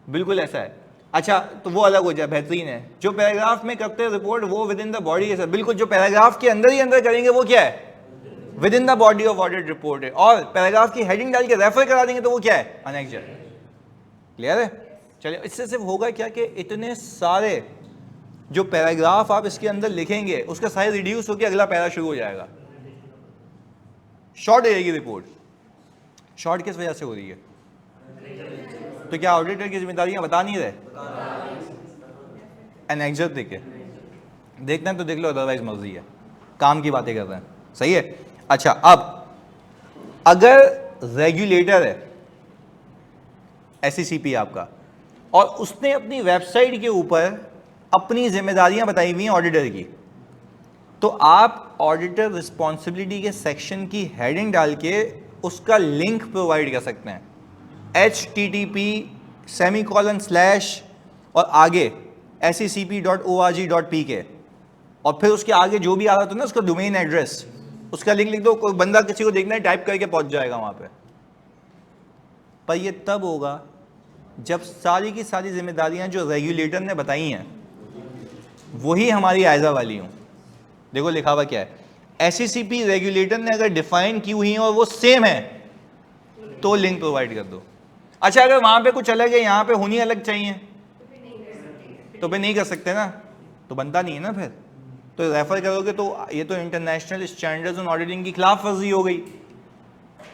बिल्कुल ऐसा है। अच्छा, तो वो अलग हो जाए, बेहतरीन है। जो पैराग्राफ में करते हैं रिपोर्ट वो विद इन द बॉडी है, बिल्कुल जो पैराग्राफ के अंदर ही अंदर करेंगे वो क्या है, with in the body of audit report है। और पैराग्राफ की हेडिंग डाल के रेफर करा देंगे तो वो क्या है, अनेक्जर। क्लियर है? चलिए, इससे सिर्फ होगा क्या कि इतने सारे जो पैराग्राफ आप इसके अंदर लिखेंगे उसका साइज रिड्यूस होकर अगला पैरा शुरू हो जाएगा, शॉर्ट हो जाएगी रिपोर्ट। शॉर्ट किस वजह से हो रही है? तो क्या ऑडिटर की जिम्मेदारियां बता नहीं रहे? एनेक्जर देखे देखना है तो देख लो, अदरवाइज मर्जी है, काम की बातें कर रहे हैं। सही है? अच्छा, अब अगर रेगुलेटर है एससीसीपी आपका और उसने अपनी वेबसाइट के ऊपर अपनी जिम्मेदारियां बताई हुई हैं ऑडिटर की, तो आप ऑडिटर रिस्पॉन्सिबिलिटी के सेक्शन की हेडिंग डाल के उसका लिंक प्रोवाइड कर सकते हैं, http:// और आगे sccp.org.pk और फिर उसके आगे जो भी आ रहा था ना उसका डोमेन एड्रेस, उसका लिंक लिख दो। कोई बंदा किसी को देखना है टाइप करके पहुंच जाएगा वहां पे। पर ये तब होगा जब सारी की सारी जिम्मेदारियां जो रेगुलेटर ने बताई हैं वही हमारी आयजा वाली हूं। देखो लिखा हुआ क्या है, एसईसीपी रेगुलेटर ने अगर डिफाइन की हुई है और वो सेम है तो लिंक प्रोवाइड कर दो। अच्छा अगर वहां पे कुछ अलग है, यहाँ पे होनी अलग चाहिए तो फिर नहीं कर सकते ना, तो बनता नहीं है ना फिर। तो रेफर करोगे तो ये तो इंटरनेशनल स्टैंडर्ड्स ऑन ऑडिटिंग की खिलाफ वर्जी हो गई।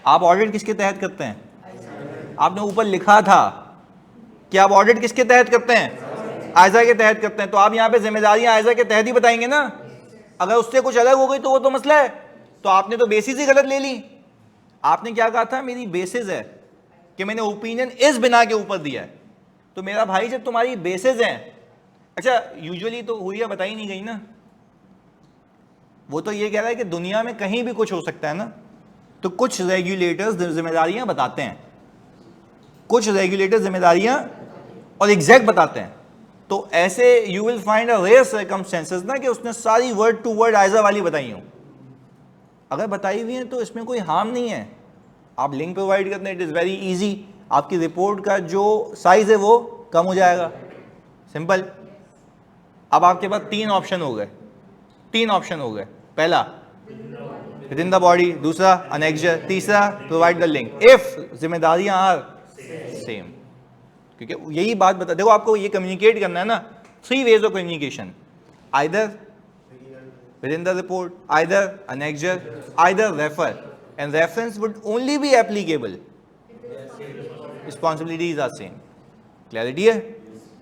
आप ऑडिट किसके तहत करते हैं? आपने ऊपर लिखा था कि आप ऑडिट किसके तहत करते हैं? आयजा के तहत करते हैं। तो आप यहाँ पे जिम्मेदारियां आयजा के तहत ही बताएंगे ना। अगर उससे कुछ अलग हो गई तो वो तो मसला है। तो आपने तो बेसिस ही गलत ले ली। आपने क्या कहा था? मेरी बेसिस है कि मैंने ओपिनियन इस बिना के ऊपर दिया है। तो मेरा भाई जब तुम्हारी बेसिस है, अच्छा यूजुअली तो हुई या बताई नहीं गई ना, वो तो ये कह रहा है कि दुनिया में कहीं भी कुछ हो सकता है ना। तो कुछ रेगुलेटर्स जिम्मेदारियां बताते हैं, कुछ रेगुलेटर जिम्मेदारियां और एग्जैक्ट बताते हैं। तो ऐसे you will find a rare circumstances ना कि उसने सारी वर्ड टू वर्ड आयजा वाली बताई हो। अगर बताई हुई है तो इसमें कोई हार्म नहीं है। आप लिंक प्रोवाइड करते हैं, इट इज़ वेरी इजी। आपकी रिपोर्ट का जो साइज है वो कम हो जाएगा, सिंपल। अब आपके पास तीन ऑप्शन हो गए, तीन ऑप्शन हो गए। पहला विद इन द बॉडी, दूसरा अनेक्जर, तीसरा प्रोवाइड द लिंक इफ जिम्मेदारियां आर सेम। क्योंकि यही बात बता, देखो आपको ये कम्युनिकेट करना है ना, three ways of communication, either within the report, either annexure, either refer, and reference would only be applicable. Responsibilities are same. Clarity है?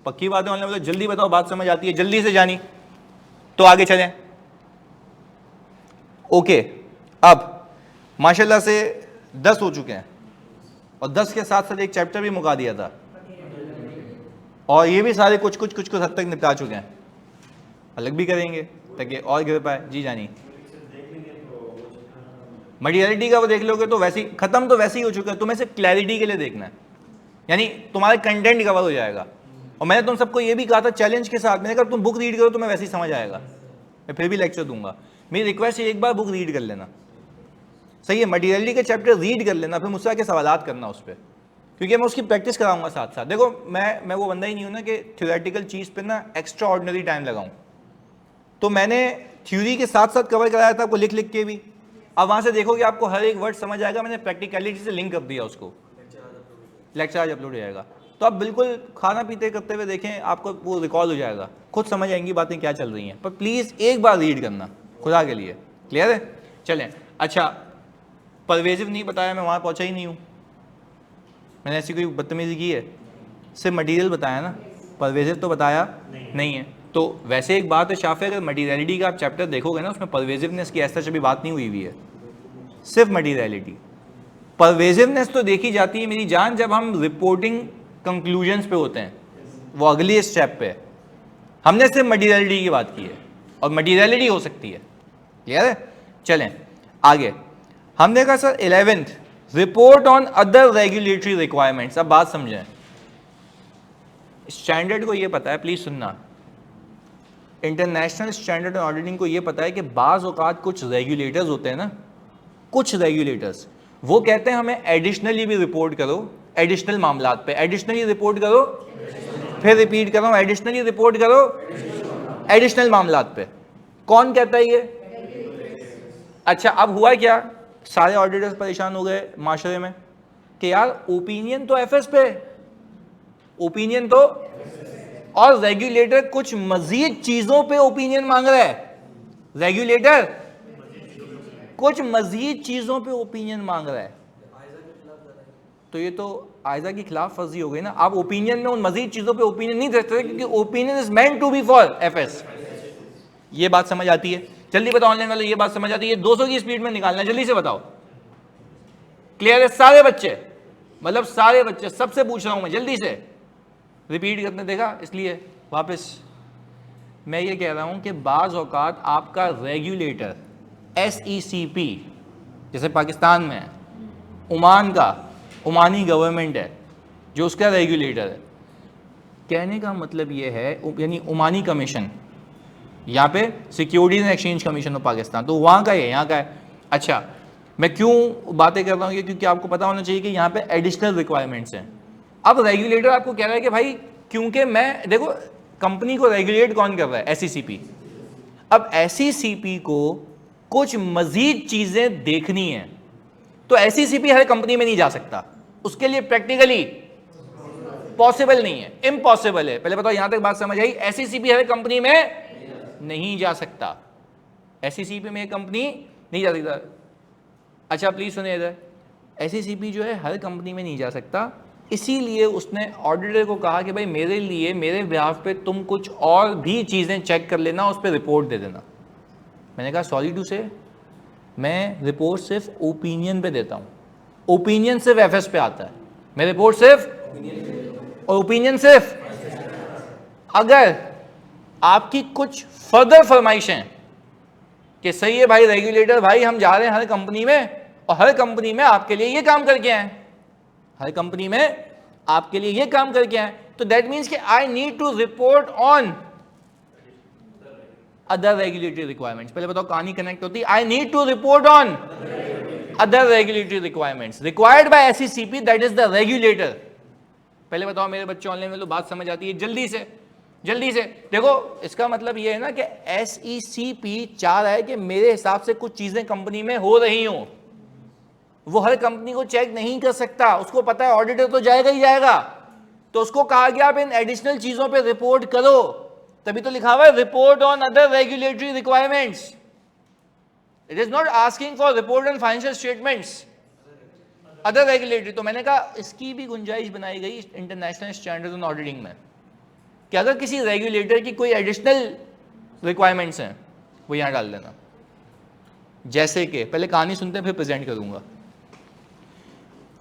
पक्की बात है? मतलब जल्दी बताओ, बात समझ आती है, जल्दी से जानी। तो आगे चलें। ओके, अब माशाल्लाह से 10 हो चुके हैं और 10 के साथ साथ एक चैप्टर भी मुका दिया था और ये भी सारे कुछ हद तक निपटा चुके हैं। अलग भी करेंगे ताकि और गिर पाए। जी जानी, मटीरियलिटी का वो देख लोगे तो वैसे ही खत्म, तो वैसे ही हो चुका है। तुम्हें सिर्फ क्लैरिटी के लिए देखना है, यानी तुम्हारा कंटेंट कवर हो जाएगा। और मैंने तुम सबको ये भी कहा था चैलेंज के साथ, मैंने कहा तुम बुक रीड करो तुम्हें वैसे ही समझ आएगा। मैं फिर भी लेक्चर दूंगा, मेरी रिक्वेस्ट है एक बार बुक रीड कर लेना, सही है? मटीरियलिटी के चैप्टर रीड कर लेना, फिर मुझसे आके सवालात करना उस पर, क्योंकि मैं उसकी प्रैक्टिस कराऊंगा साथ साथ। देखो मैं वो बंदा ही नहीं हूँ ना कि थ्योरेटिकल चीज़ पर ना एक्स्ट्रा ऑर्डिनरी टाइम लगाऊँ। तो मैंने थ्योरी के साथ साथ कवर कराया था आपको, लिख लिख के भी। अब वहाँ से देखोगे आपको हर एक वर्ड समझ आएगा। मैंने प्रैक्टिकलिटी से लिंक कर दिया उसको, लेक्चर आज अपलोड हो जाएगा। तो आप बिल्कुल खाना पीते करते हुए देखें, आपको वो रिकॉल हो जाएगा, खुद समझ आएंगी बातें क्या चल रही हैं। पर प्लीज़ एक बार रीड करना खुदा के लिए, क्लियर है? चलें। अच्छा परवेजिव नहीं बताया, मैं वहाँ पहुँचा ही नहीं हूँ। मैंने ऐसी कोई बदतमीजी की है? सिर्फ मटीरियल बताया ना, परवेजिव तो बताया नहीं है। तो वैसे एक बात है शाफे, अगर मटीरियलिटी का आप चैप्टर देखोगे ना, उसमें परवेजिवनेस की ऐसा भी बात नहीं हुई हुई है, सिर्फ मटीरियलिटी। परवेजिवनेस तो देखी जाती है मेरी जान जब हम रिपोर्टिंग कंक्लूजन्स पे होते हैं, वो अगली स्टेप पे है। हमने सिर्फ मटीरियलिटी की बात की है और मटीरियलिटी हो सकती है, क्लियर है? चलें आगे। हमने कहा sir 11th report on other regulatory requirements. अब बात समझें, स्टैंडर्ड को ये पता है, प्लीज सुनना, इंटरनेशनल स्टैंडर्ड ऑडिटिंग को ये पता है कि बाज़ औक़ात कुछ रेगुलेटर्स होते हैं ना, कुछ रेगुलेटर्स वो कहते हैं हमें एडिशनली भी रिपोर्ट करो, एडिशनल मामलात पे एडिशनली रिपोर्ट करो, फिर रिपीट कर रहा हूं, एडिशनली रिपोर्ट करो एडिशनल मामलात पे। कौन कहता है ये? अच्छा अब हुआ क्या, सारे ऑडिटर्स परेशान हो गए माशरे में कि यार ओपिनियन तो एफएस पे, ओपिनियन तो, और रेगुलेटर कुछ मजीद चीजों पे ओपिनियन मांग रहा है। रेगुलेटर कुछ मजीद चीजों पे ओपिनियन मांग रहा है, तो ये तो आयजा की खिलाफ वर्जी हो गई ना। आप ओपिनियन में उन मजीद चीजों पे ओपिनियन नहीं दे सकते क्योंकि opinion is meant to be for FS. ये बात समझ आती है? जल्दी बताओ ऑनलाइन वाले, ये बात समझ आती है? 200 की स्पीड में निकालना है, जल्दी से बताओ। क्लियर है सारे बच्चे? मतलब सारे बच्चे, सबसे पूछ रहा हूं मैं, जल्दी से रिपीट करने देगा। इसलिए वापस मैं ये कह रहा हूं कि बाज़ औक़ात आपका रेगुलेटर SECP, जैसे पाकिस्तान में है, ओमान का, ओमानी गवर्नमेंट है जो उसका रेगुलेटर है। कहने का मतलब ये है, यानी ओमानी कमीशन, यहाँ पे securities and exchange commission of Pakistan, तो वहाँ का है, यहाँ का है। अच्छा मैं क्यों बातें कर रहा हूँ ये, क्योंकि आपको पता होना चाहिए कि यहाँ पे एडिशनल रिक्वायरमेंट्स हैं। अब रेगुलेटर आपको कह रहा है कि भाई, क्योंकि मैं, देखो कंपनी को रेगुलेट कौन कर रहा है? SECP। अब SECP को कुछ मजीद चीजें देखनी है तो SECP हर कंपनी में नहीं जा सकता, उसके लिए प्रैक्टिकली पॉसिबल नहीं है, इम्पॉसिबल है। पहले बताओ यहां तक बात समझ आई? SECP हर कंपनी में नहीं जा सकता, SECP में कंपनी नहीं जा सकता। अच्छा प्लीज सुनिए इधर, SECP जो है हर कंपनी में नहीं जा सकता, इसीलिए उसने ऑडिटर को कहा कि भाई मेरे लिए मेरे बिहाफ पे तुम कुछ और भी चीज़ें चेक कर लेना, उस पर रिपोर्ट दे देना। मैंने कहा सॉरी टू से मैं रिपोर्ट सिर्फ ओपिनियन पे देता हूँ, ओपिनियन सिर्फ FS पे आता है, मैं रिपोर्ट सिर्फ और ओपिनियन सिर्फ अगर आपकी कुछ फर्दर फरमाइशें कि सही है भाई रेगुलेटर भाई हम जा रहे हैं हर कंपनी में और हर कंपनी में आपके लिए ये काम करके आए, हर कंपनी में आपके लिए ये काम करके आए, तो दैट मीन्स कि I need to report on other regulatory requirements. पहले बताओ कहानी कनेक्ट होती है, I need to report on other regulatory requirements required by SECP, that is the regulator. पहले बताओ मेरे बच्चे ऑनलाइन में तो बात समझ आती है, जल्दी से देखो, इसका मतलब ये है ना कि SECP चाह रहा है कि मेरे हिसाब से कुछ चीजें कंपनी में हो रही हों, वो हर कंपनी को चेक नहीं कर सकता, उसको पता है ऑडिटर तो जाएगा ही जाएगा, तो उसको कहा गया आप इन एडिशनल चीजों पे रिपोर्ट करो, तभी तो लिखा हुआ है report on other regulatory requirements. It is not asking for report on financial statements, other regulatory. तो मैंने कहा इसकी भी गुंजाइश बनाई गई इंटरनेशनल स्टैंडर्ड्स ऑन ऑडिटिंग में कि अगर किसी रेगुलेटर की कोई एडिशनल रिक्वायरमेंट्स हैं वो यहां डाल देना। जैसे कि पहले कहानी सुनते हैं फिर प्रेजेंट करूंगा।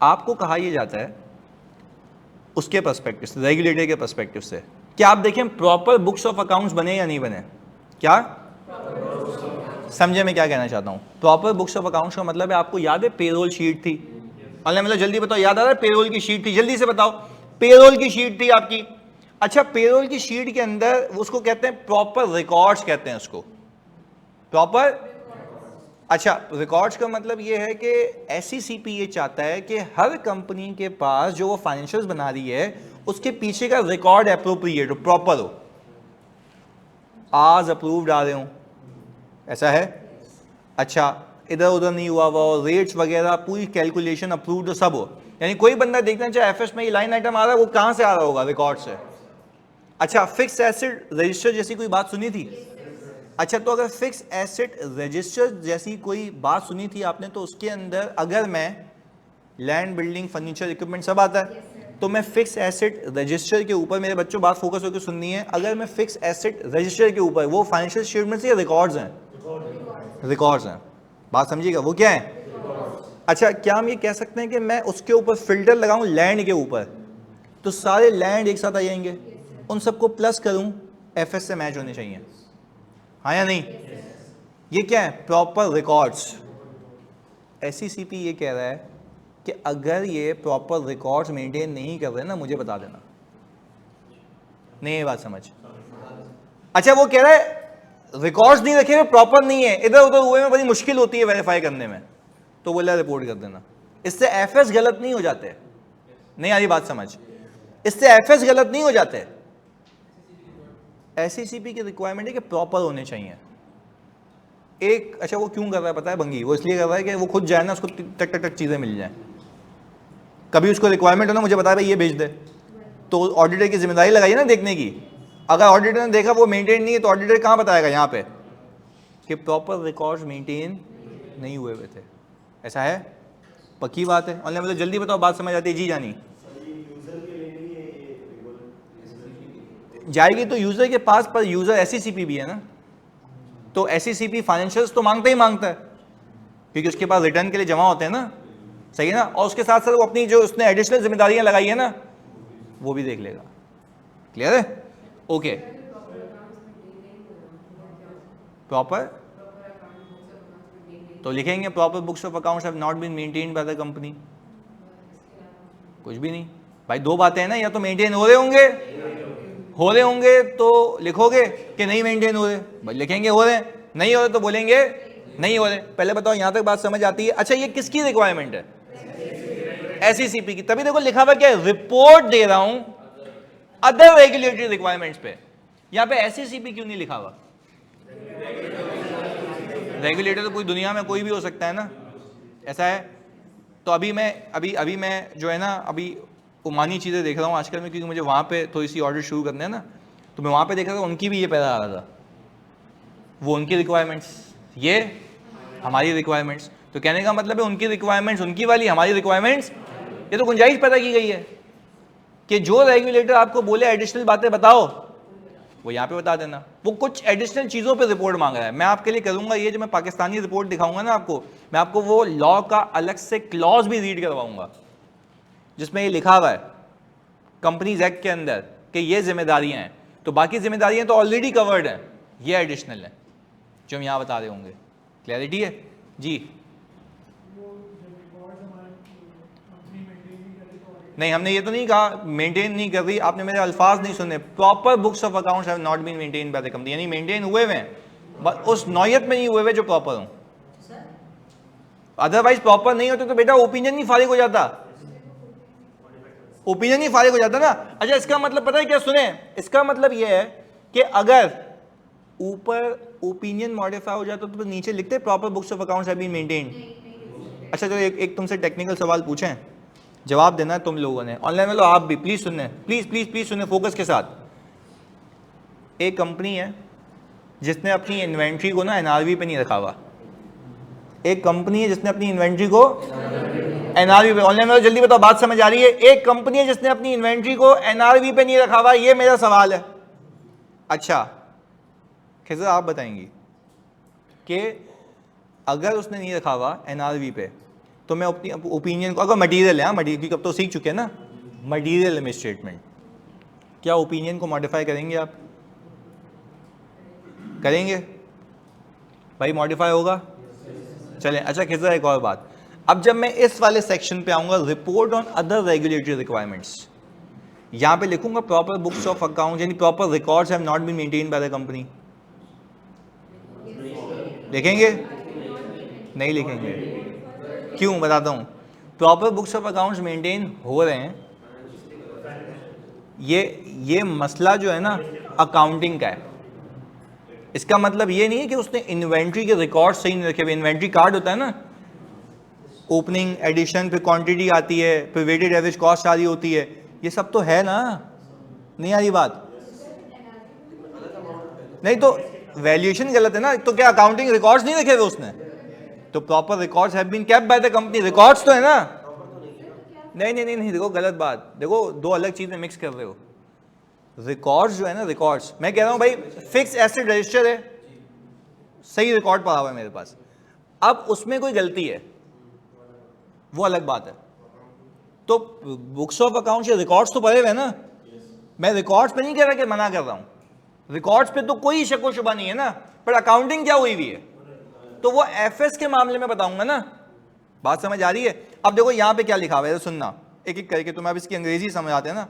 आपको कहा यह जाता है उसके पर्सपेक्टिव से, रेगुलेटर के पर्सपेक्टिव से, कि आप देखें प्रॉपर बुक्स ऑफ अकाउंट्स बने या नहीं बने। क्या समझे मैं क्या कहना चाहता हूं? प्रॉपर बुक्स ऑफ अकाउंट्स का मतलब है, आपको याद है पेरोल शीट थी, मतलब जल्दी बताओ, याद आ रहा है? पेरोल की शीट थी, जल्दी से बताओ, पेरोल की शीट थी आपकी। अच्छा, पेरोल की शीट के अंदर उसको कहते हैं प्रॉपर रिकॉर्ड्स, कहते हैं उसको प्रॉपर। अच्छा, रिकॉर्ड्स का मतलब ये है कि SECP ये चाहता है कि हर कंपनी के पास जो वो फाइनेंशियल्स बना रही है उसके पीछे का रिकॉर्ड एप्रोप्रिएट हो, प्रॉपर हो, आज अप्रूव्ड आ रहे हो, ऐसा है। अच्छा, इधर उधर नहीं हुआ हुआ, रेट्स वगैरह पूरी कैलकुलेशन अप्रूव्ड सब हो, यानी कोई बंदा देखना चाहे FS में ये लाइन आइटम आ रहा है, वो कहां से आ रहा होगा? रिकॉर्ड से। अच्छा, फिक्स एसेट रजिस्टर जैसी कोई बात सुनी थी? अच्छा, तो अगर फिक्स एसेट रजिस्टर जैसी कोई बात सुनी थी आपने, तो उसके अंदर अगर मैं लैंड, बिल्डिंग, फर्नीचर, इक्विपमेंट सब आता है, तो मैं फिक्स एसेट रजिस्टर के ऊपर, मेरे बच्चों बात फोकस होकर सुननी है, अगर मैं फिक्स एसेट रजिस्टर के ऊपर, वो फाइनेंशियल स्टेटमेंट से रिकॉर्ड्स हैं, रिकॉर्ड्स हैं, बात समझिएगा, वो क्या है? अच्छा, क्या हम ये कह सकते हैं कि मैं उसके ऊपर फिल्टर लगाऊं लैंड के ऊपर, तो सारे लैंड एक साथ आ जाएंगे, उन सबको प्लस करूं, FS से मैच होने चाहिए, हाँ या नहीं? ये क्या है? Proper records. SECP ये कह रहा है कि अगर ये प्रॉपर रिकॉर्ड्स मेंटेन नहीं कर रहे ना, मुझे बता देना। नहीं, ये बात समझ? अच्छा, वो कह रहा है रिकॉर्ड्स नहीं रखे हुए, प्रॉपर नहीं है, इधर उधर हुए में बड़ी मुश्किल होती है वेरीफाई करने में, तो बोला रिपोर्ट कर देना। इससे FS गलत नहीं हो जाते, नहीं आ रही बात समझ? इससे FS गलत नहीं हो जाते। SECP की रिक्वायरमेंट है कि प्रॉपर होने चाहिए। एक, अच्छा वो क्यों कर रहा है पता है भंगी? वो इसलिए कर रहा है कि वो खुद जाए ना, उसको टक टक टक चीज़ें मिल जाए, कभी उसको रिक्वायरमेंट हो ना, मुझे बताया भाई ये भेज दे, तो ऑडिटर की जिम्मेदारी लगाई है ना देखने की। अगर ऑडिटर ने देखा वो मेंटेन नहीं है, तो ऑडिटर कहाँ बताएगा यहाँ पे कि प्रॉपर रिकॉर्ड्स मेंटेन नहीं हुए हुए थे, ऐसा है? पक्की बात है? ऑनलाइन मतलब जल्दी बताओ, बात समझ आती है? जी जानी जाएगी तो यूजर के पास, पर यूजर SECP भी है ना, तो SECP फाइनेंशियल्स तो मांगता ही मांगता है, क्योंकि उसके पास रिटर्न के लिए जमा होते हैं ना, सही है ना, और उसके साथ साथ वो अपनी जो उसने एडिशनल जिम्मेदारियां लगाई है ना, वो भी देख लेगा। क्लियर है? ओके, प्रॉपर तो लिखेंगे proper books of accounts have not been maintained by the company, कुछ भी नहीं भाई, दो बातें हैं ना, या तो मेंटेन हो रहे होंगे तो लिखोगे कि नहीं मेंटेन हो रहे, भाई लिखेंगे हो रहे, नहीं हो रहे तो बोलेंगे नहीं हो रहे। पहले बताओ यहां तक बात समझ आती है? अच्छा, ये किसकी रिक्वायरमेंट है? SECP की। तभी देखो लिखा हुआ क्या है, रिपोर्ट दे रहा हूं अदर रेगुलेटरी रिक्वायरमेंट्स पे। यहां पे SECP क्यों नहीं लिखा हुआ? रेगुलेटर तो पूरी दुनिया में कोई भी हो सकता है ना, ऐसा है। तो अभी मैं जो है ना अभी ओमानी चीज़ें देख रहा हूँ आजकल में, क्योंकि मुझे वहाँ पे थोड़ी सी ऑर्डर शुरू करने हैं ना, तो मैं वहाँ पे देख रहा था उनकी भी ये पैदा आ रहा था, वो उनकी रिक्वायरमेंट्स, ये हमारी रिक्वायरमेंट्स। तो कहने का मतलब है उनकी रिक्वायरमेंट्स उनकी वाली, हमारी रिक्वायरमेंट्स, ये तो गुंजाइश पैदा की गई है कि जो रेगुलेटर आपको बोले एडिशनल बातें बताओ, वो यहाँ पे बता देना। वो कुछ एडिशनल चीज़ों पे रिपोर्ट मांग रहा है, मैं आपके लिए करूँगा ये, जो मैं पाकिस्तानी रिपोर्ट दिखाऊंगा ना आपको, मैं आपको वो लॉ का अलग से क्लॉज भी रीड करवाऊंगा जिसमें ये लिखा हुआ है कंपनीज एक्ट के अंदर कि ये जिम्मेदारियां हैं। तो बाकी जिम्मेदारियां तो ऑलरेडी कवर्ड हैं, ये एडिशनल है जो हम यहाँ बता रहे होंगे। क्लैरिटी है जी? नहीं, हमने ये तो नहीं कहा मेंटेन नहीं कर रही, आपने मेरे अल्फाज नहीं सुने। Proper books of accounts have not been maintain by the company, यानी मेंटेन हुए हुए हैं, बस उस नौयत में नहीं हुए हुए जो प्रॉपर हों। अदरवाइज प्रॉपर नहीं होते तो बेटा ओपिनियन नहीं फारिग हो जाता, ओपिनियन ही फारिग हो जाता ना। अच्छा, इसका मतलब पता है क्या? सुने, इसका मतलब यह है कि अगर ऊपर ओपिनियन मॉडिफाई हो जाता तो नीचे लिखते proper books of accounts have been maintained. अच्छा चलो एक तुमसे टेक्निकल सवाल पूछें, जवाब देना तुम लोगों ने, ऑनलाइन वालों आप भी प्लीज सुनने, प्लीज सुनने फोकस के साथ। एक कंपनी है जिसने अपनी इन्वेंट्री को ना एनआरवी पे नहीं रखा हुआ, एक कंपनी है जिसने अपनी इन्वेंट्री को एनआरवी पे, ऑनलाइन वालों जल्दी बताओ बात समझ आ रही है? एक कंपनी है जिसने अपनी इन्वेंट्री को एनआरवी पे नहीं रखा हुआ, ये मेरा सवाल है। अच्छा खिज़र आप बताएंगी कि अगर उसने नहीं रखा हुआ एनआरवी पे तो मैं अपनी ओपिनियन को, अगर मटीरियल है, मटीरियल कब तो सीख चुके हैं ना, मटीरियल में स्टेटमेंट, क्या ओपिनियन को मॉडिफाई करेंगे आप? करेंगे भाई, मॉडिफाई होगा? चलें। अच्छा खिज़र एक और बात, अब जब मैं इस वाले सेक्शन पे आऊंगा report on other regulatory requirements, यहां पे लिखूंगा प्रॉपर बुक्स ऑफ अकाउंट, यानी proper records have not been maintained by the company. लिखेंगे? नहीं लिखेंगे। क्यों बताता हूं। Proper books of accounts maintain हो रहे हैं, ये मसला जो है ना अकाउंटिंग का है। इसका मतलब ये नहीं है कि उसने इन्वेंट्री के रिकॉर्ड सही नहीं रखे। इन्वेंट्री कार्ड होता है ना, ओपनिंग एडिशन पे क्वांटिटी आती है, फिर वेटेड एवरेज कॉस्ट आ रही होती है, ये सब तो है ना, नहीं आ रही बात? नहीं तो वैल्यूएशन गलत है ना, तो क्या अकाउंटिंग रिकॉर्ड्स नहीं रखे हुए उसने? तो proper records have been kept by the company, records तो है ना। नहीं देखो गलत बात, देखो दो अलग चीजें मिक्स कर रहे हो। रिकॉर्ड्स जो है ना, रिकॉर्ड्स, मैं कह रहा हूं भाई फिक्स एसेट रजिस्टर है, सही रिकॉर्ड पड़ा हुआ है मेरे पास, अब उसमें कोई गलती है वो अलग बात है। तो बुक्स ऑफ अकाउंट्स या रिकॉर्ड्स तो पड़े हुए ना, मैं रिकॉर्ड्स पे नहीं कह रहा कि मना कर रहा हूं, रिकॉर्ड्स पे तो कोई शक व शुबा नहीं है ना, पर अकाउंटिंग क्या हुई हुई है तो वो एफएस के मामले में बताऊंगा ना। बात समझ आ रही है? अब देखो यहां पे क्या लिखा हुआ है, सुनना एक एक करके, तुम्हें अब इसकी अंग्रेजी समझ आते हैं ना।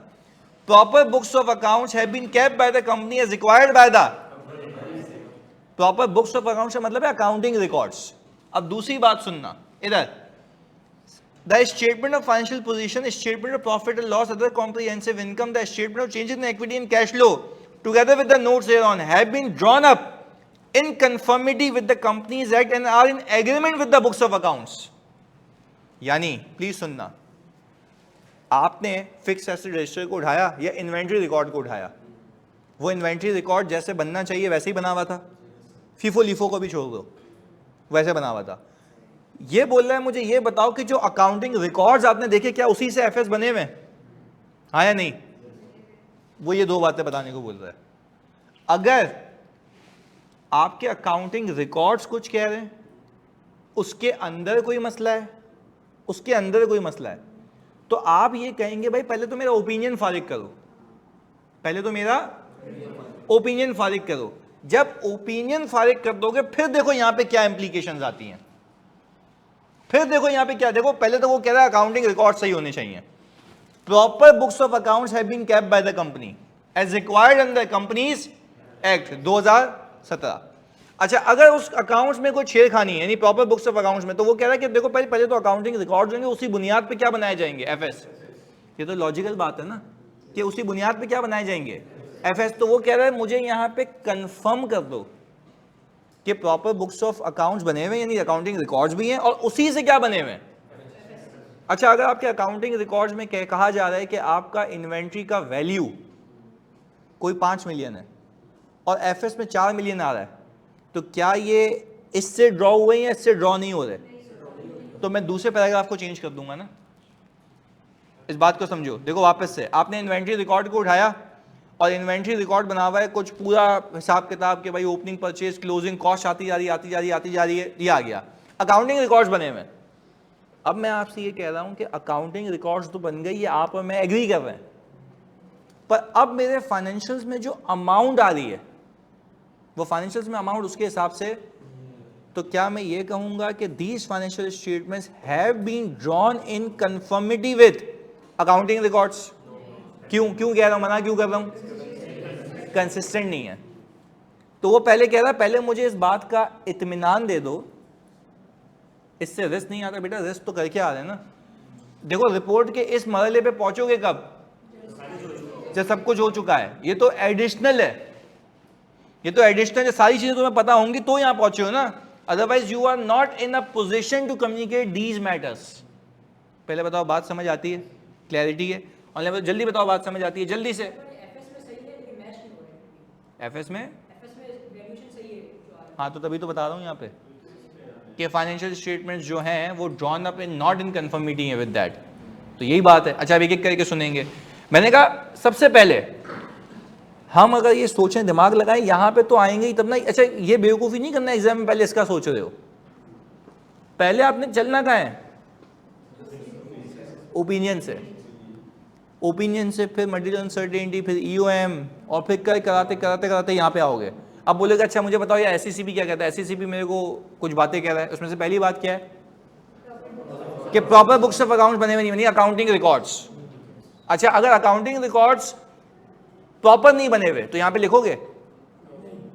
Proper books of accounts have been kept by the company as required by the, proper books of accounts का मतलब है अकाउंटिंग रिकॉर्ड्स। अब दूसरी बात सुनना इधर, the statement of financial position, statement of profit and loss, other comprehensive income, the statement of changes in equity and cash flow, together with the notes thereon, have been drawn up in conformity with the Companies Act and are in agreement with the books of accounts. यानी please सुनना, आपने fix asset register को उठाया या inventory record को उठाया, वो inventory record जैसे बनना चाहिए वैसे ही बना हुआ था, फीफो लीफो को भी छोड़ दो, वैसे बना हुआ था। ये बोल रहा है मुझे ये बताओ कि जो अकाउंटिंग रिकॉर्ड्स आपने देखे क्या उसी से एफएस बने हुए हैं, हाँ या नहीं? वो ये दो बातें बताने को बोल रहा है। अगर आपके अकाउंटिंग रिकॉर्ड्स कुछ कह रहे हैं, उसके अंदर कोई मसला है, उसके अंदर कोई मसला है, तो आप ये कहेंगे भाई पहले तो मेरा ओपिनियन फारिग करो, पहले तो मेरा ओपिनियन फारिग करो। जब ओपिनियन फारिग कर दोगे फिर देखो यहां पे क्या इंप्लीकेशंस आती हैं, फिर देखो यहां पे क्या, देखो पहले तो वो कह रहा है अकाउंटिंग रिकॉर्ड सही होने चाहिए। Proper books of accounts have been kept by the company as required under companies act 2017। अच्छा, अगर उस अकाउंट्स में कोई छेड़खानी है यानी प्रॉपर बुक्स ऑफ अकाउंट्स में, तो वो कह रहा है कि देखो पहले तो अकाउंटिंग रिकॉर्ड्स होंगे, उसी बुनियाद पे क्या बनाए जाएंगे, एफएस। ये तो लॉजिकल बात है ना कि उसी बुनियाद पे क्या बनाए जाएंगे, एफएस। तो वो कह रहा है मुझे यहां पे कंफर्म कर दो कि प्रॉपर बुक्स ऑफ अकाउंट्स बने हुए हैं, यानी अकाउंटिंग रिकॉर्ड्स भी हैं, और उसी से क्या बने हुए हैं। अच्छा, अगर आपके अकाउंटिंग रिकॉर्ड्स में कहा जा रहा है कि आपका इन्वेंट्री का वैल्यू कोई 5 मिलियन है और एफएस में 4 मिलियन आ रहा है, तो क्या ये इससे ड्रॉ हुए या इससे ड्रॉ नहीं हो रहे? तो मैं दूसरे पैराग्राफ को चेंज कर दूंगा ना। इस बात को समझो, देखो वापस से आपने इन्वेंट्री रिकॉर्ड को उठाया और इन्वेंट्री रिकॉर्ड बना हुआ है, कुछ पूरा हिसाब किताब के भाई ओपनिंग परचेज क्लोजिंग कॉस्ट आती जा रही है, ये आ गया, अकाउंटिंग रिकॉर्ड्स बने हुए। अब मैं आपसे ये कह रहा हूं कि अकाउंटिंग रिकॉर्ड्स तो बन गई, ये आप और मैं एग्री कर रहे हैं, पर अब मेरे फाइनेंशियल्स में जो अमाउंट आ रही है वो फाइनेंशियल्स में अमाउंट उसके हिसाब से, तो क्या मैं ये कहूंगा कि these financial statements have been drawn in conformity with accounting records? क्यों कह रहा हूं, मना क्यों कर रहा हूं? कंसिस्टेंट नहीं है। तो वो पहले कह रहा है पहले मुझे इस बात का इत्मीनान दे दो, इससे रिस्क नहीं आता। बेटा रिस्क तो करके आ रहे हैं ना। देखो रिपोर्ट के इस मरहले पे पहुंचोगे कब? जब सब कुछ हो चुका है। ये तो एडिशनल है, ये तो एडिशनल है, सारी चीजें तुम्हें पता होंगी तो यहां पहुंचे हो ना, otherwise you are not in a position to communicate these matters. पहले बताओ बात समझ आती है, क्लैरिटी है? और जल्दी बताओ बात समझ आती है जल्दी से। एफएस में हाँ, तो तभी तो बता रहा हूं यहां पे कि फाइनेंशियल स्टेटमेंट्स जो हैं वो drawn up in not in conformity है विद दैट। तो यही बात है। अच्छा, अब एक एक करके सुनेंगे। मैंने कहा सबसे पहले हम अगर ये सोचें, दिमाग लगाएं, यहां पे तो आएंगे ही तब ना। अच्छा, ये बेवकूफ़ी नहीं करना एग्जाम में, पहले इसका सोच रहे हो। पहले आपने चलना कहाँ है? ओपिनियन से, ओपिनियन से फिर मटेरियल अनसर्टेनिटी, फिर ईओएम, और फिर कराते यहां पे आओगे। अब बोलेगा अच्छा मुझे बताओ यार एससीसीबी क्या कहता है? एससीसीबी मेरे को कुछ बातें कह रहा है, उसमें से पहली बात क्या है कि प्रॉपर बुक्स ऑफ अकाउंट्स बने हुए नहीं, अकाउंटिंग रिकॉर्ड्स। अच्छा, अगर अकाउंटिंग रिकॉर्ड्स प्रॉपर नहीं बने हुए तो यहां पे लिखोगे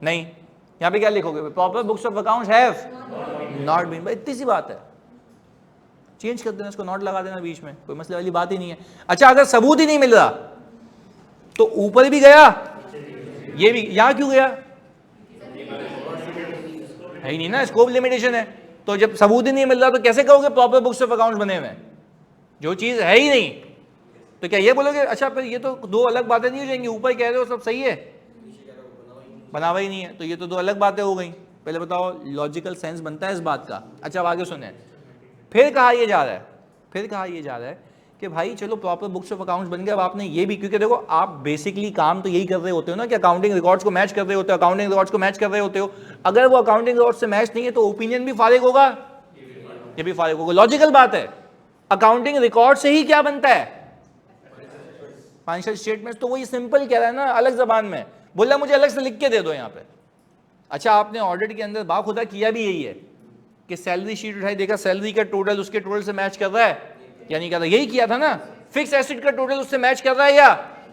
नहीं, यहां पे क्या लिखोगे? Proper books of accounts have not been. इतनी सी बात है, चेंज कर देना इसको, नॉट लगा देना बीच में, कोई मसले वाली बात ही नहीं है। अच्छा, अगर सबूत ही नहीं मिल रहा तो ऊपर भी गया, ये भी, यहां क्यों गया? है ही नहीं ना, स्कोप लिमिटेशन है। तो जब सबूत ही नहीं मिल रहा तो कैसे कहोगे प्रॉपर बुक्स ऑफ अकाउंट्स बने हुए हैं? जो चीज है ही नहीं तो क्या ये बोलोगे? अच्छा फिर ये तो दो अलग बातें नहीं हो जाएंगी, ऊपर कह रहे हो सब सही है, बनावा ही नहीं है, तो ये तो दो अलग बातें हो गई। पहले बताओ लॉजिकल सेंस बनता है इस बात का? अच्छा, अब आगे सुने, फिर कहा यह जा रहा है कि भाई चलो प्रॉपर बुक्स ऑफ अकाउंट्स बन गए। अब आपने ये भी, क्योंकि देखो आप बेसिकली काम तो यही कर रहे होते हो ना कि अकाउंटिंग रिकॉर्ड्स को मैच कर रहे होते हो, अकाउंटिंग रिकॉर्ड्स को मैच कर रहे होते हो। अगर वो अकाउंटिंग रिकॉर्ड्स से मैच नहीं है तो ओपिनियन भी फारिग होगा, ये भी फारिग होगा। लॉजिकल बात है। अकाउंटिंग रिकॉर्ड से ही क्या बनता है? Financial statement. तो वही सिंपल कह रहा है ना, अलग जबान में बोला मुझे अलग से लिख के दे दो यहाँ पे। अच्छा, आपने ऑडिट के अंदर बाखुदा किया भी यही है कि सैलरी शीट उठाई, देखा सैलरी का टोटल उसके टोटल से मैच कर रहा है या नहीं कर रहा? यही किया था ना। फिक्स एसेट का टोटल उससे मैच कर रहा है या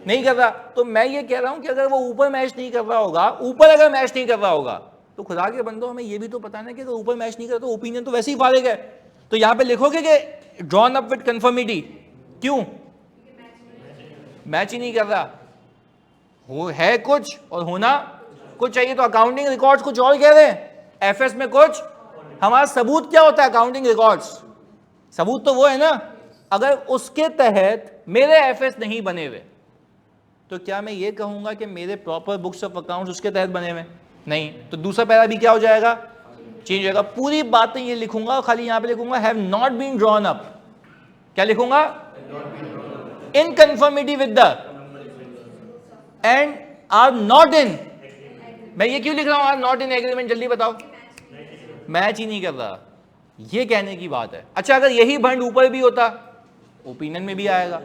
नहीं कर रहा? तो मैं ये कह रहा हूं कि अगर वो ऊपर मैच नहीं कर रहा होगा, ऊपर अगर मैच नहीं कर रहा होगा तो खुदा के बंदो हमें ये भी तो पता ना कि अगर ऊपर मैच नहीं कर तो ओपिनियन तो वैसे ही फारिग है। तो यहां पे लिखोगे कि ड्रॉन अप विद कंफर्मिटी, क्यों? मैच ही नहीं कर रहा, है कुछ और होना कुछ चाहिए। तो अकाउंटिंग रिकॉर्ड्स कुछ और कह रहे हैं, एफएस में कुछ। हमारा सबूत क्या होता है? Accounting records. सबूत तो वो है ना, अगर उसके तहत मेरे एफएस नहीं बने हुए तो क्या मैं ये कहूंगा कि मेरे प्रॉपर बुक्स ऑफ अकाउंट्स उसके तहत बने हुए? नहीं। तो दूसरा पैरा भी क्या हो जाएगा? चेंज हो जाएगा। पूरी बातें ये लिखूंगा, खाली यहां पे लिखूंगा have not been drawn up. क्या लिखूंगा? In conformity with the and are not in. मैं ये क्यों लिख रहा हूं आर नॉट इन एग्रीमेंट? जल्दी बताओ। मैच ही नहीं कर रहा, ये कहने की बात है। अच्छा, अगर यही भंड ऊपर भी होता ओपिनियन में भी आएगा,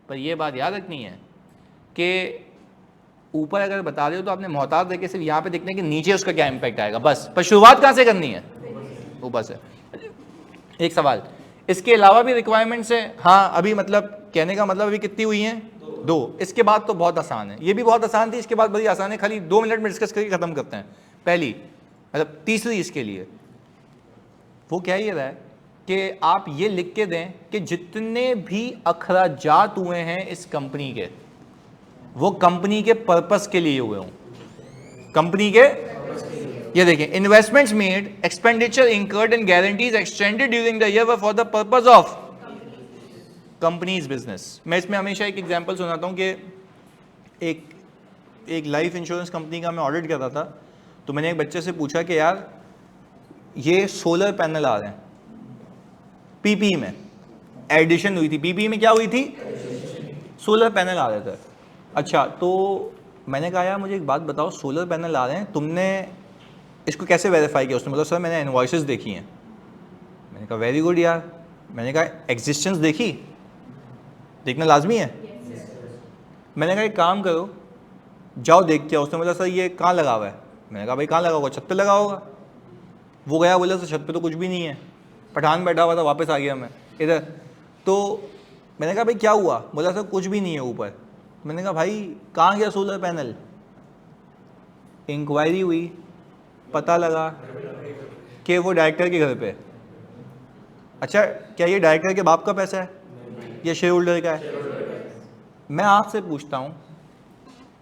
पर यह बात याद रखनी है कि ऊपर अगर बता रहे हो तो आपने मोहताज देके सिर्फ यहां पे देखने कि नीचे उसका क्या इंपैक्ट आएगा बस। पर शुरुआत कहां से करनी है? ऊपर से। एक सवाल, इसके अलावा भी रिक्वायरमेंट्स है? हाँ, अभी मतलब कहने का मतलब अभी कितनी हुई हैं? 2। इसके बाद तो बहुत आसान है, ये भी बहुत आसान थी, इसके बाद बड़ी आसान है, खाली 2 मिनट में डिस्कस करके खत्म करते हैं। पहली मतलब तीसरी इसके लिए वो क्या ये रहा है कि आप ये लिख के दें कि जितने भी अखराजात हुए हैं इस कंपनी के, वो कंपनी के पर्पस के लिए हुए हों। कंपनी के ये देखिए, investments made, expenditure incurred and guarantees extended during the year for the purpose of companies business. मैं इसमें हमेशा एक एग्जांपल सुनाता हूँ कि एक लाइफ इंश्योरेंस कंपनी का मैं ऑडिट कर रहा था, तो मैंने एक बच्चे से पूछा कि यार ये सोलर पैनल आ रहे हैं, पीपी में एडिशन हुई थी, पीपी में क्या हुई थी, सोलर पैनल आ रहे थे। अच्छा, तो मैंने कहा यार मुझे एक बात बताओ, सोलर पैनल आ रहे हैं, तुमने इसको कैसे वेरीफाई किया? उसने बोला सर मैंने इनवॉइसेस देखी हैं। मैंने कहा वेरी गुड यार। मैंने कहा एग्जिस्टेंस देखी, देखना लाजमी है। मैंने कहा एक काम करो, जाओ देख के आओ। उसने बोला सर ये कहाँ लगा हुआ है? मैंने कहा भाई कहाँ लगा होगा, छत पे लगा होगा। वो गया, बोला सर छत पे तो कुछ भी नहीं है, पठान बैठा हुआ था, वापस आ गया मैं इधर। तो मैंने कहा भाई क्या हुआ? बोला सर कुछ भी नहीं है ऊपर। मैंने कहा भाई कहाँ गया सोलर पैनल? इंक्वायरी हुई, पता लगा कि वो डायरेक्टर के घर पे। अच्छा, क्या ये डायरेक्टर के बाप का पैसा है या शेयर होल्डर का है? मैं आपसे पूछता हूँ,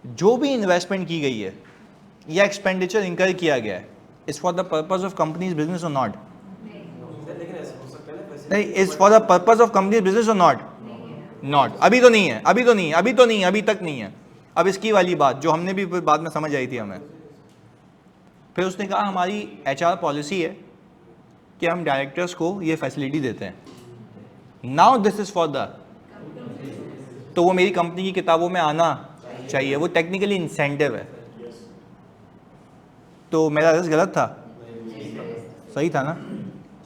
जो भी इन्वेस्टमेंट की गई है या एक्सपेंडिचर इंकर किया गया है, is for the purpose of companies business और नॉट? नहीं, is for the purpose of companies business और नॉट? नॉट। अभी तो नहीं है, अभी तो नहीं है, अभी तो नहीं है, अभी तक नहीं है। अब इसकी वाली बात जो हमने भी बाद में समझ आई थी हमें, फिर उसने कहा हमारी एचआर पॉलिसी है कि हम डायरेक्टर्स को ये फैसिलिटी देते हैं। Now this is for the, तो वो मेरी कंपनी की किताबों में आना चाहिए, वो टेक्निकली इंसेंटिव है। तो मेरा रिस्क गलत था? सही था ना?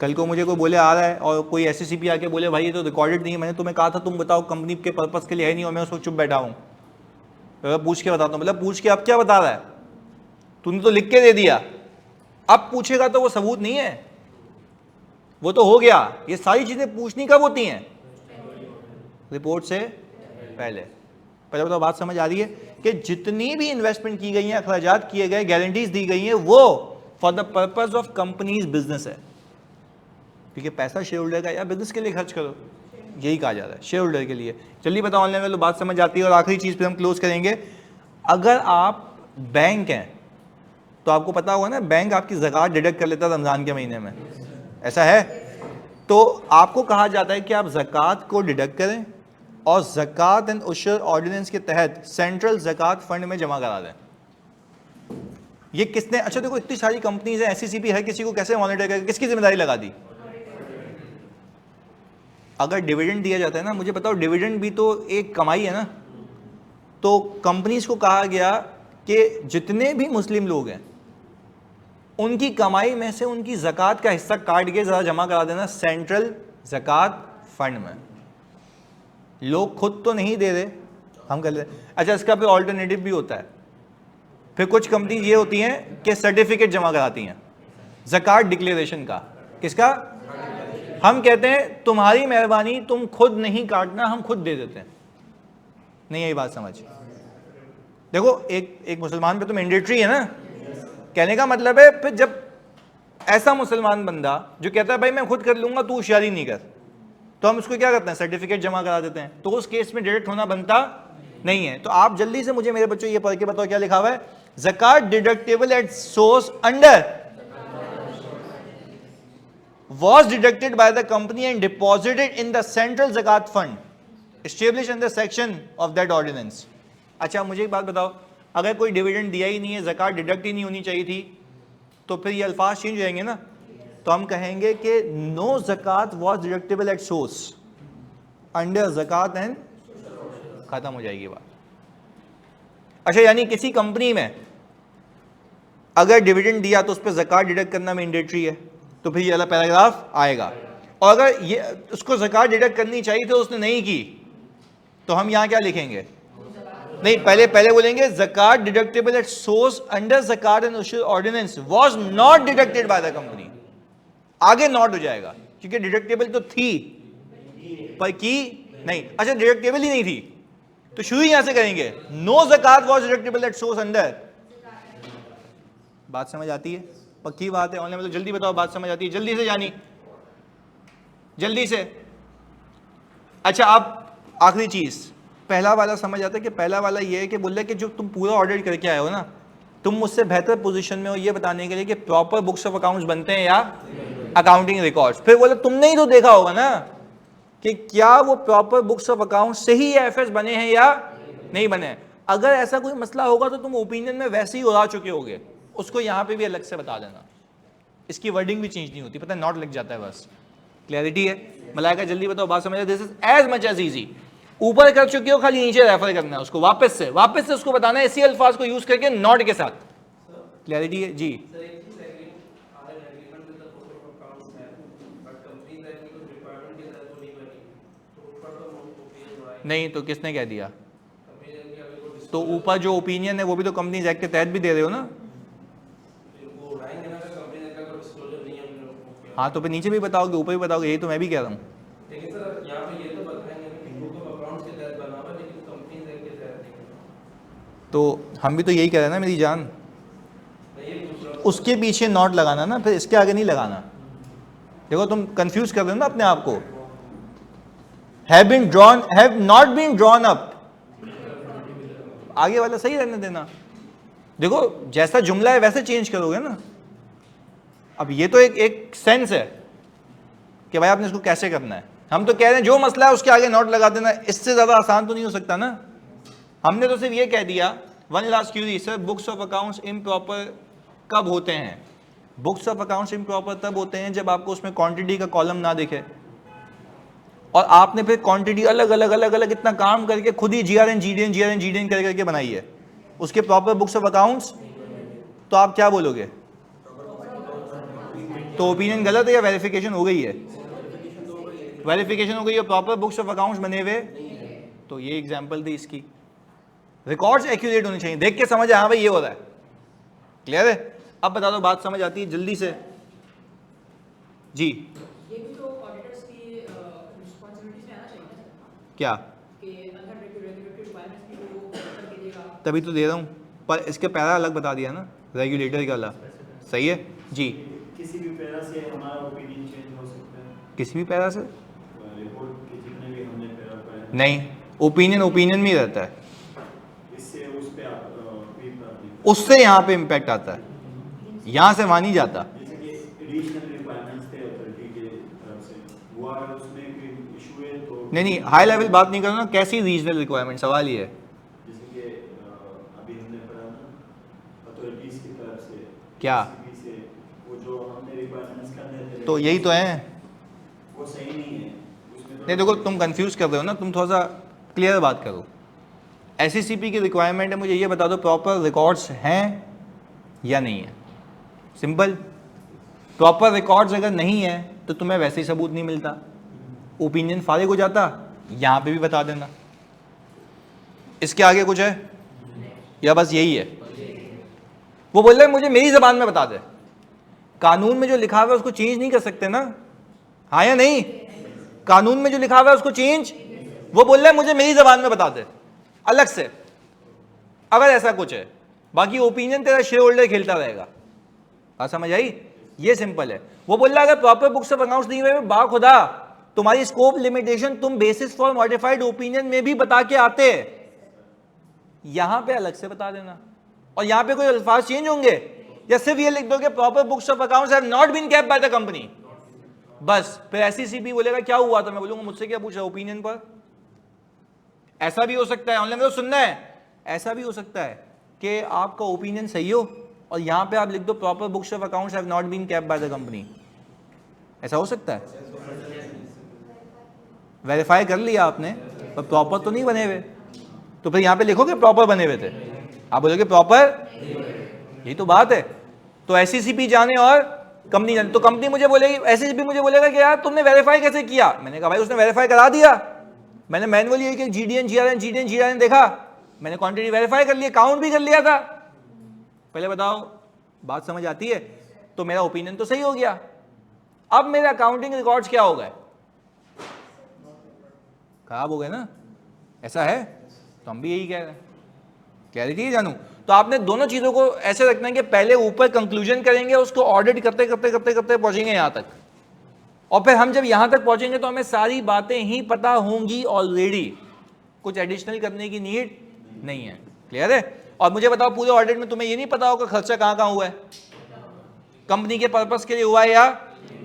कल को मुझे कोई बोले आ रहा है और कोई एससीसीपी आके बोले भाई ये तो रिकॉर्डेड नहीं है, मैंने तुम्हें कहा था तुम बताओ कंपनी के पर्पस के लिए है नहीं, और मैं उसको चुप बैठा हूँ। तो पूछ के बताता हूँ, मतलब पूछ के अब क्या बता रहा है? तूने तो लिख के दे दिया, अब पूछेगा तो वो सबूत नहीं है, वो तो हो गया। ये सारी चीजें पूछनी कब होती हैं? रिपोर्ट से पहले। पहले बताओ बात समझ आ रही है कि जितनी भी इन्वेस्टमेंट की गई है, अखराजात किए गए, गारंटीज दी गई हैं, वो for the purpose of companies business है। क्योंकि पैसा शेयर होल्डर का या बिजनेस के लिए खर्च करो, यही कहा जा रहा है, शेयर होल्डर के लिए। चलिए बताओ ऑनलाइन वालों, बात समझ आती है। और आखिरी चीज पे हम क्लोज करेंगे। अगर आप बैंक हैं तो आपको पता होगा ना, बैंक आपकी ज़कात डिडक्ट कर लेता है रमजान के महीने में, ऐसा है? तो आपको कहा जाता है कि आप ज़कात को डिडक्ट करें और ज़कात एंड उशर ऑर्डिनेंस के तहत सेंट्रल ज़कात फंड में जमा करा दें। ये किसने? अच्छा देखो, इतनी सारी कंपनीज हैं, एससीसीपी है, किसी को कैसे मॉनिटर करेगा, किसकी जिम्मेदारी लगा दी? अगर डिविडेंड दिया जाता है ना, मुझे बताओ डिविडेंड भी तो एक कमाई है ना। तो कंपनीज को कहा गया कि जितने भी मुस्लिम लोग हैं उनकी कमाई में से उनकी ज़कात का हिस्सा काट के ज़रा जमा करा देना सेंट्रल ज़कात फंड में। लोग खुद तो नहीं दे रहे, हम कर लेते। अच्छा, इसका फिर ऑल्टरनेटिव भी होता है। फिर कुछ कंपनी ये होती हैं कि सर्टिफिकेट जमा कराती हैं ज़कात डिक्लेरेशन का। किसका? हम कहते हैं तुम्हारी मेहरबानी, तुम खुद नहीं काटना, हम खुद दे देते हैं। नहीं, यही बात समझ। देखो, एक मुसलमान पे तो मैंडेटरी है ना। कहने का मतलब है फिर जब ऐसा मुसलमान बंदा जो कहता है भाई मैं खुद कर लूंगा, तू होशियारी नहीं कर, तो हम उसको क्या करते हैं? सर्टिफिकेट जमा करा देते हैं। तो उस केस में डायरेक्ट होना बनता नहीं है। तो आप जल्दी से मुझे मेरे बच्चों ये पढ़ के बताओ क्या लिखा हुआ है? Zakat deductible at source under was deducted by the company and deposited in the central zakat fund established under section of that ordinance। अच्छा, मुझे एक बात बताओ, अगर कोई डिविडेंड दिया ही नहीं है, ज़कात डिडक्ट ही नहीं होनी चाहिए थी, तो फिर ये अल्फाज चेंज हो जाएंगे ना। तो हम कहेंगे कि no Zakat was deductible at source under Zakat and, खत्म हो जाएगी बात। अच्छा, यानी किसी कंपनी में अगर डिविडेंड दिया तो उस पर ज़कात डिडक्ट करना मैंडेटरी है, तो फिर ये वाला पैराग्राफ आएगा। और अगर ये उसको ज़कात डिडक्ट करनी चाहिए तो उसने नहीं की, तो हम यहां क्या लिखेंगे? नहीं, पहले बोलेंगे Zakat deductible at source under Zakat and Ushr ordinance was not deducted by the company. आगे नॉट हो जाएगा क्योंकि डिडक्टेबल तो थी पर की नहीं। अच्छा, डिडक्टेबल ही नहीं थी तो शुरू यहां से करेंगे, no Zakat was deductible at source under. बात समझ आती है? पक्की बात है। ऑनलाइन में तो जल्दी बताओ, बात समझ आती है? जल्दी से जानी, जल्दी से। अच्छा, अब आखिरी चीज, पहला वाला समझ आता है कि पहला वाला ये है कि बोल रहे कि जो तुम पूरा ऑडिट करके आए हो ना, तुम मुझसे बेहतर पोजीशन में हो ये बताने के लिए कि प्रॉपर बुक्स ऑफ अकाउंट्स बनते हैं या अकाउंटिंग रिकॉर्ड्स। फिर बोले तुमने ही तो देखा होगा ना कि क्या वो प्रॉपर बुक्स ऑफ अकाउंट्स से ही एफएस बने हैं या नहीं बने हैं। अगर ऐसा कोई मसला होगा तो तुम ओपिनियन में वैसे ही उड़ा चुके होगे, उसको यहां पे भी अलग से बता देना। इसकी वर्डिंग भी चेंज नहीं होती, पता है, नॉट लिख जाता है बस। क्लैरिटी है? मलाइका जल्दी बताओ, बात समझ। This is as much as easy. ऊपर कर चुके हो, खाली नीचे रेफर करना है उसको, वापस से उसको बताना है इसी अल्फाज को यूज करके, नॉट के साथ। क्लैरिटी है जी? नहीं तो किसने कह दिया? तो ऊपर जो ओपिनियन है वो भी तो कंपनीज एक्ट के तहत भी दे रहे हो ना। हाँ तो फिर नीचे भी बताओगे, ऊपर भी बताओगे, यही तो मैं भी कह रहा हूँ। तो हम भी तो यही कह रहे हैं ना मेरी जान। उसके पीछे नॉट लगाना ना, फिर इसके आगे नहीं लगाना। देखो तुम कंफ्यूज कर रहे हो ना अपने आप को। Have been drawn, have not been drawn up, आगे वाला सही रहने देना। देखो जैसा जुमला है वैसे चेंज करोगे ना। अब ये तो एक सेंस है कि भाई आपने इसको कैसे करना है। हम तो कह रहे हैं जो मसला है उसके आगे नोट लगा देना, इससे ज्यादा आसान तो नहीं हो सकता ना। हमने तो सिर्फ ये कह दिया, one last query sir, books of accounts improper कब होते हैं? बुक्स ऑफ अकाउंट्स इम्प्रॉपर तब होते हैं जब आपको उसमें क्वांटिटी का कॉलम ना दिखे और आपने फिर क्वांटिटी अलग अलग अलग अलग इतना काम करके खुद ही जीआरएन जीडीएन करके बनाई है उसके प्रॉपर बुक्स ऑफ अकाउंट्स। तो आप क्या बोलोगे? तो ओपिनियन गलत है या वेरिफिकेशन हो गई है? वेरिफिकेशन हो गई है, प्रॉपर बुक्स ऑफ अकाउंट्स बने हुए। तो ये एग्जांपल थी इसकी। रिकॉर्ड्स एक्यूरेट होने चाहिए, देख के समझ आया हाँ भाई ये हो रहा है। क्लियर है? अब बता दो, बात समझ आती है जल्दी से जी। ये भी तो ऑडिटर्स की रिस्पांसिबिलिटीज में आना चाहिए ना क्या? कि अंदर रेगुलेटरी रिक्वायरमेंट्स की वो करके देगा। तभी तो दे रहा हूँ, पर इसके पैरा अलग बता दिया ना, रेगुलेटर का अलग। सही है जी। किसी भी पैरा से हमारा ओपिनियन चेंज हो सकता है? किसी भी पैरा से रिपोर्ट के जितने भी हमने पैरा पढ़े नहीं, ओपिनियन में ही रहता है, इससे उस पे उससे यहाँ पे इम्पैक्ट आता है, यहाँ से वहाँ नहीं जाता। जैसे कि एडिशनल रिक्वायरमेंट्स थे अथॉरिटी के तरफ से, वो अगर उसमें कोई इशू है तो नहीं हाई लेवल बात नहीं करना, कैसी रीजनल रिक्वायरमेंट, सवाल ये है। जैसे कि अभी हमने पढ़ा ना अथॉरिटीज की तरफ से क्या? से वो जो हमने रिक्वायरमेंट्स करने थे तो यही तो है, वो सही नहीं है उसमें। नहीं देखो तुम कंफ्यूज कर रहे हो ना, तुम थोड़ा सा क्लियर बात करो। एसईसीपी की रिक्वायरमेंट है, मुझे ये बता दो प्रॉपर रिकॉर्ड्स हैं या नहीं है। सिंपल। प्रॉपर रिकॉर्ड्स अगर नहीं है तो तुम्हें वैसे ही सबूत नहीं मिलता, ओपिनियन फारिग हो जाता। यहां पे भी बता देना। इसके आगे कुछ है या बस यही है? वो बोल रहे मुझे मेरी जबान में बता दे। कानून में जो लिखा हुआ है उसको चेंज नहीं कर सकते ना, हाँ या नहीं? कानून में जो लिखा हुआ है उसको चेंज, वो बोल रहा है मुझे मेरी जबान में बता दे अलग से, अगर ऐसा कुछ है। बाकी ओपिनियन तेरा शेयर होल्डर खेलता रहेगा। बात समझ आई? ये सिंपल है। वो बोल रहा है अगर प्रॉपर बुक्स ऑफ अकाउंट्स नहीं हुए, बाखुदा तुम्हारी स्कोप लिमिटेशन तुम बेसिस फॉर मॉडिफाइड ओपिनियन में भी बता के आते, यहां पे अलग से बता देना। और यहां पे कोई अल्फाज चेंज होंगे या सिर्फ ये लिख दोगे proper books of accounts have not been kept by the company, बस। फिर एसईसीपी बोलेगा क्या हुआ था, मैं बोलूंगा मुझसे क्या पूछा ओपिनियन पर। ऐसा भी हो सकता है, ऑनलाइन में तो सुनना है, ऐसा भी हो सकता है कि आपका ओपिनियन सही हो और यहां पे आप लिख दो proper books of accounts have not been kept by the company. ऐसा हो सकता है। वेरीफाई कर लिया आपने पर प्रॉपर तो नहीं बने हुए, तो फिर यहां पे लिखोगे प्रॉपर बने हुए थे, आप बोलोगे प्रॉपर, यही तो बात है। तो एसईसीपी जाने और कंपनी जाने। तो कंपनी मुझे बोलेगी, एसईसीपी मुझे बोलेगा कि यार तुमने वेरीफाई कैसे किया? मैंने कहा भाई उसने वेरीफाई करा दिया, मैंने मैनुअली जीडीएन जीआरएन देखा, मैंने क्वांटिटी वेरीफाई कर लिया, काउंट भी कर लिया था। पहले बताओ बात समझ आती है? तो मेरा ओपिनियन तो सही हो गया। अब मेरे अकाउंटिंग रिकॉर्ड्स क्या हो गए? खराब हो गए ना। ऐसा है तो हम भी यही कह रहे हैं। क्लैरिटी है जानू? तो आपने दोनों चीजों को ऐसे रखना है कि पहले ऊपर कंक्लूजन करेंगे, उसको ऑडिट करते करते करते करते पहुंचेंगे यहां तक, और फिर हम जब यहां तक पहुंचेंगे तो हमें सारी बातें ही पता होंगी ऑलरेडी, कुछ एडिशनल करने की नीड नहीं है। क्लियर है? और मुझे बताओ पूरे ऑडिट में तुम्हें ये नहीं पता होगा खर्चा कहाँ कहाँ हुआ है, कंपनी के पर्पस के लिए हुआ है या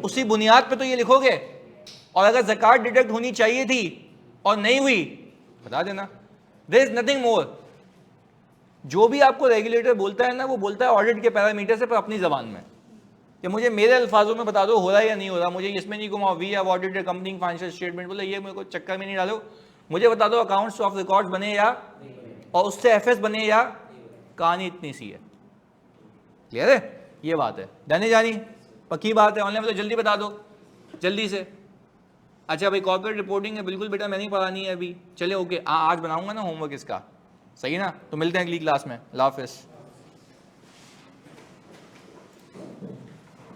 उसी बुनियाद पे तो ये लिखोगे। और अगर ज़कात डिडक्ट होनी चाहिए थी और नहीं हुई बता देना, देयर इज नथिंग मोर। जो भी आपको रेगुलेटर बोलता है ना, वो बोलता है ऑडिट के पैरामीटर से, पर अपनी जबान में, कि मुझे मेरे अल्फाजों में बता दो हो रहा है या नहीं हो रहा, मुझे इसमें नहीं घुमाओ we have audited company financial statement, बोले ये मेरे को चक्कर में नहीं डालो, मुझे बता दो अकाउंट्स ऑफ रिकॉर्ड बने या और उससे एफएस बने या, कहानी इतनी सी है। क्लियर है, ये बात है जाने जानी पक्की बात है। ऑनलाइन में तो जल्दी बता दो जल्दी से। अच्छा भाई कॉर्पोरेट रिपोर्टिंग है, बिल्कुल बेटा मैंने ही पढ़ानी है अभी, चले ओके आज बनाऊंगा ना होमवर्क इसका, सही ना। तो मिलते हैं अगली क्लास में, अल्लाह हाफ़िज़।